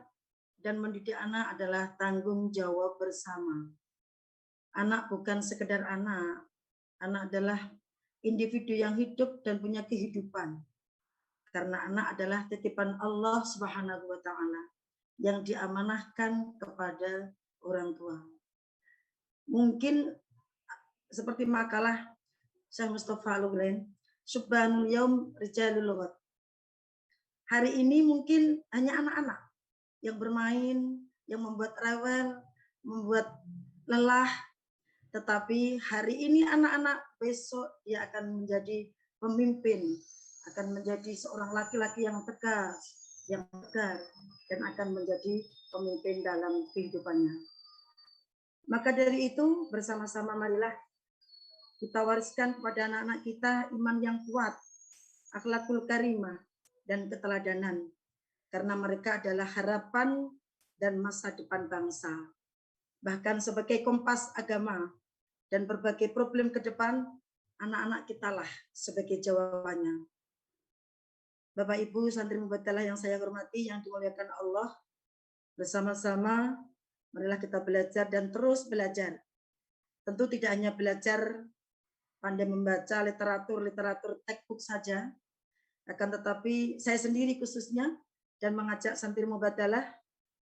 dan mendidik anak adalah tanggung jawab bersama. Anak bukan sekedar anak. Anak adalah individu yang hidup dan punya kehidupan. Karena anak adalah titipan Allah Subhanahu wa Ta'ala yang diamanahkan kepada orang tua. Mungkin seperti makalah Syekh Mustafa Al-Ghulain, Subhanul Yaum Rijalul Lughat. Hari ini mungkin hanya anak-anak yang bermain, yang membuat rewel, membuat lelah, tetapi hari ini anak-anak, besok dia akan menjadi pemimpin, akan menjadi seorang laki-laki yang tegas, yang tegar, dan akan menjadi pemimpin dalam kehidupannya. Maka dari itu, bersama-sama marilah kita wariskan kepada anak-anak kita iman yang kuat, akhlakul karimah, dan keteladanan. Karena mereka adalah harapan dan masa depan bangsa. Bahkan sebagai kompas agama dan berbagai problem ke depan, anak-anak kitalah sebagai jawabannya. Bapak Ibu santri mubadalah yang saya hormati, yang dimuliakan Allah, bersama-sama marilah kita belajar dan terus belajar. Tentu tidak hanya belajar pandai membaca literatur textbook saja, akan tetapi saya sendiri khususnya dan mengajak santri mubadalah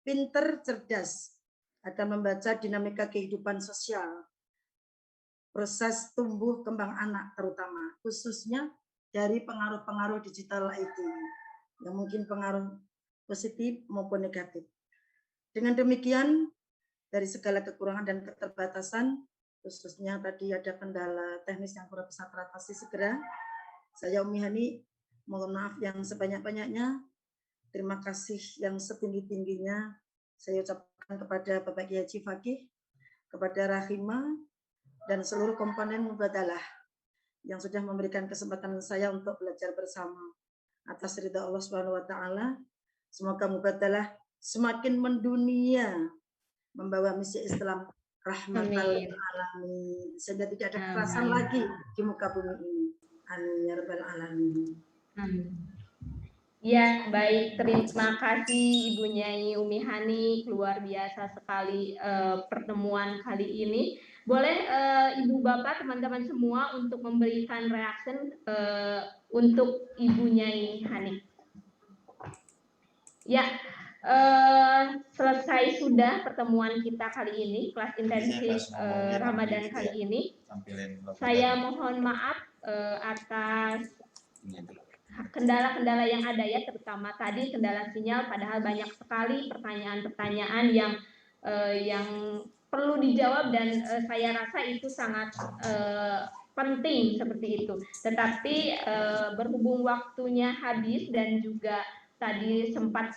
pinter, cerdas, akan membaca dinamika kehidupan sosial, proses tumbuh kembang anak terutama, khususnya dari pengaruh-pengaruh digital itu, yang mungkin pengaruh positif maupun negatif. Dengan demikian, dari segala kekurangan dan keterbatasan, khususnya tadi ada kendala teknis yang kurang bisa teratasi segera, Saya Umi Hani, mohon maaf yang sebanyak-banyaknya. Terima kasih yang setinggi-tingginya saya ucapkan kepada Bapak Kiai Haji Fakih, kepada Rahima, dan seluruh komponen Mubadalah yang sudah memberikan kesempatan saya untuk belajar bersama. Atas ridha Allah Subhanahu wa taala, semoga Mubadalah semakin mendunia, membawa misi Islam rahmatan lil alamin, sehingga tidak ada kekerasan lagi di muka bumi ini. Amin ya rabbal alamin. Ya, baik. Terima kasih Ibu Nyai Umi Hani. Luar biasa sekali pertemuan kali ini. Boleh Ibu Bapak, teman-teman semua untuk memberikan reaction untuk Ibu Nyai Hani. Ya, selesai sudah pertemuan kita kali ini, kelas intensif Ramadan kali ini. Saya mohon maaf atas kendala-kendala yang ada ya, terutama tadi kendala sinyal, padahal banyak sekali pertanyaan-pertanyaan yang perlu dijawab dan saya rasa itu sangat penting seperti itu. Tetapi berhubung waktunya habis dan juga tadi sempat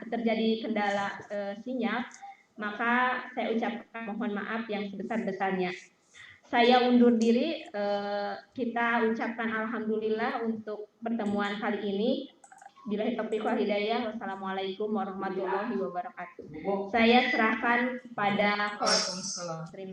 terjadi kendala sinyal, maka saya ucapkan mohon maaf yang sebesar-besarnya. Saya undur diri, kita ucapkan alhamdulillah untuk pertemuan kali ini. Billahi taufiq wal hidayah. Wassalamualaikum warahmatullahi wabarakatuh. Saya serahkan kepada host.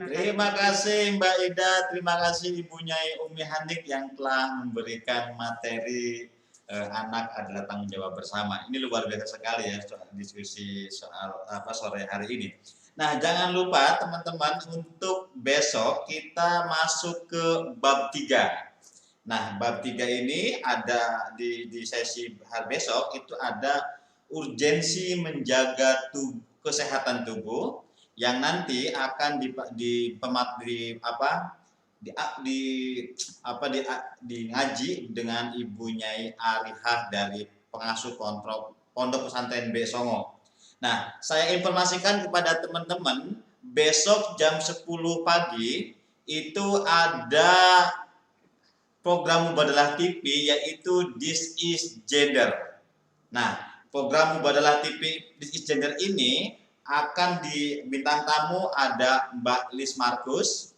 Terima kasih Mbak Ida, terima kasih Ibu Nyai Umi Hanik yang telah memberikan materi anak adalah tanggung jawab bersama. Ini luar biasa sekali ya diskusi soal sore hari ini. Nah, jangan lupa teman-teman untuk besok kita masuk ke bab 3. Nah, bab 3 ini ada di sesi hari besok itu ada urgensi menjaga kesehatan tubuh yang nanti akan ngaji dengan Ibu Nyai Arihah dari pengasuh Pondok Pesantren B Songo. Nah, saya informasikan kepada teman-teman, besok jam 10 pagi itu ada program Mubadalah TV yaitu This is Gender. Nah, program Mubadalah TV This is Gender ini akan di bintang tamu ada Mbak Lis Markus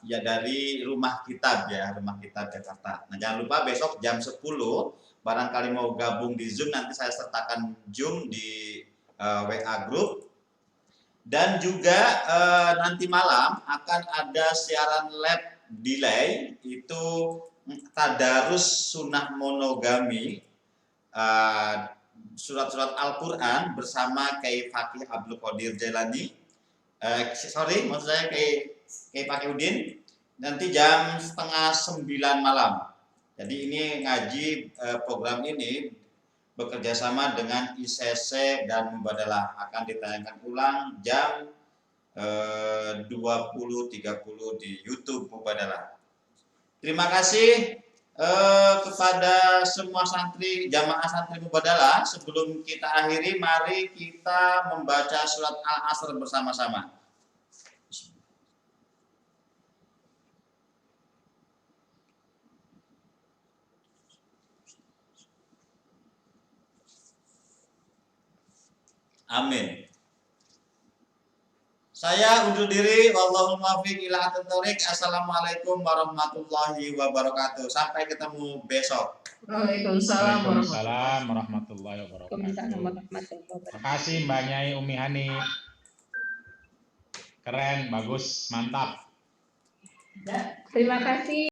dari Rumah Kitab Jakarta. Nah, jangan lupa besok jam 10 barangkali mau gabung di Zoom, nanti saya sertakan Zoom di WA Group. Dan juga nanti malam akan ada siaran live delay, itu tadarus sunnah monogami, surat-surat Al-Quran bersama Kiai Fakih Abdul Qadir Jailani. Maksud saya Kiai Fakihudin, nanti jam 8:30 malam. Jadi ini ngaji program ini bekerjasama dengan ICC dan Mubadalah, akan ditayangkan ulang jam 20.30 di YouTube Mubadalah. Terima kasih kepada semua jamaah santri Mubadalah. Sebelum kita akhiri, mari kita membaca surat Al-Asr bersama-sama. Amin. Saya undur diri. Wallahul muwaffiq ila aqwamit thoriq. Assalamualaikum warahmatullahi wabarakatuh. Sampai ketemu besok. Waalaikumsalam warahmatullahi wabarakatuh. Terima kasih Mbak Nyai Umi Hani. Keren, bagus, mantap. Terima kasih.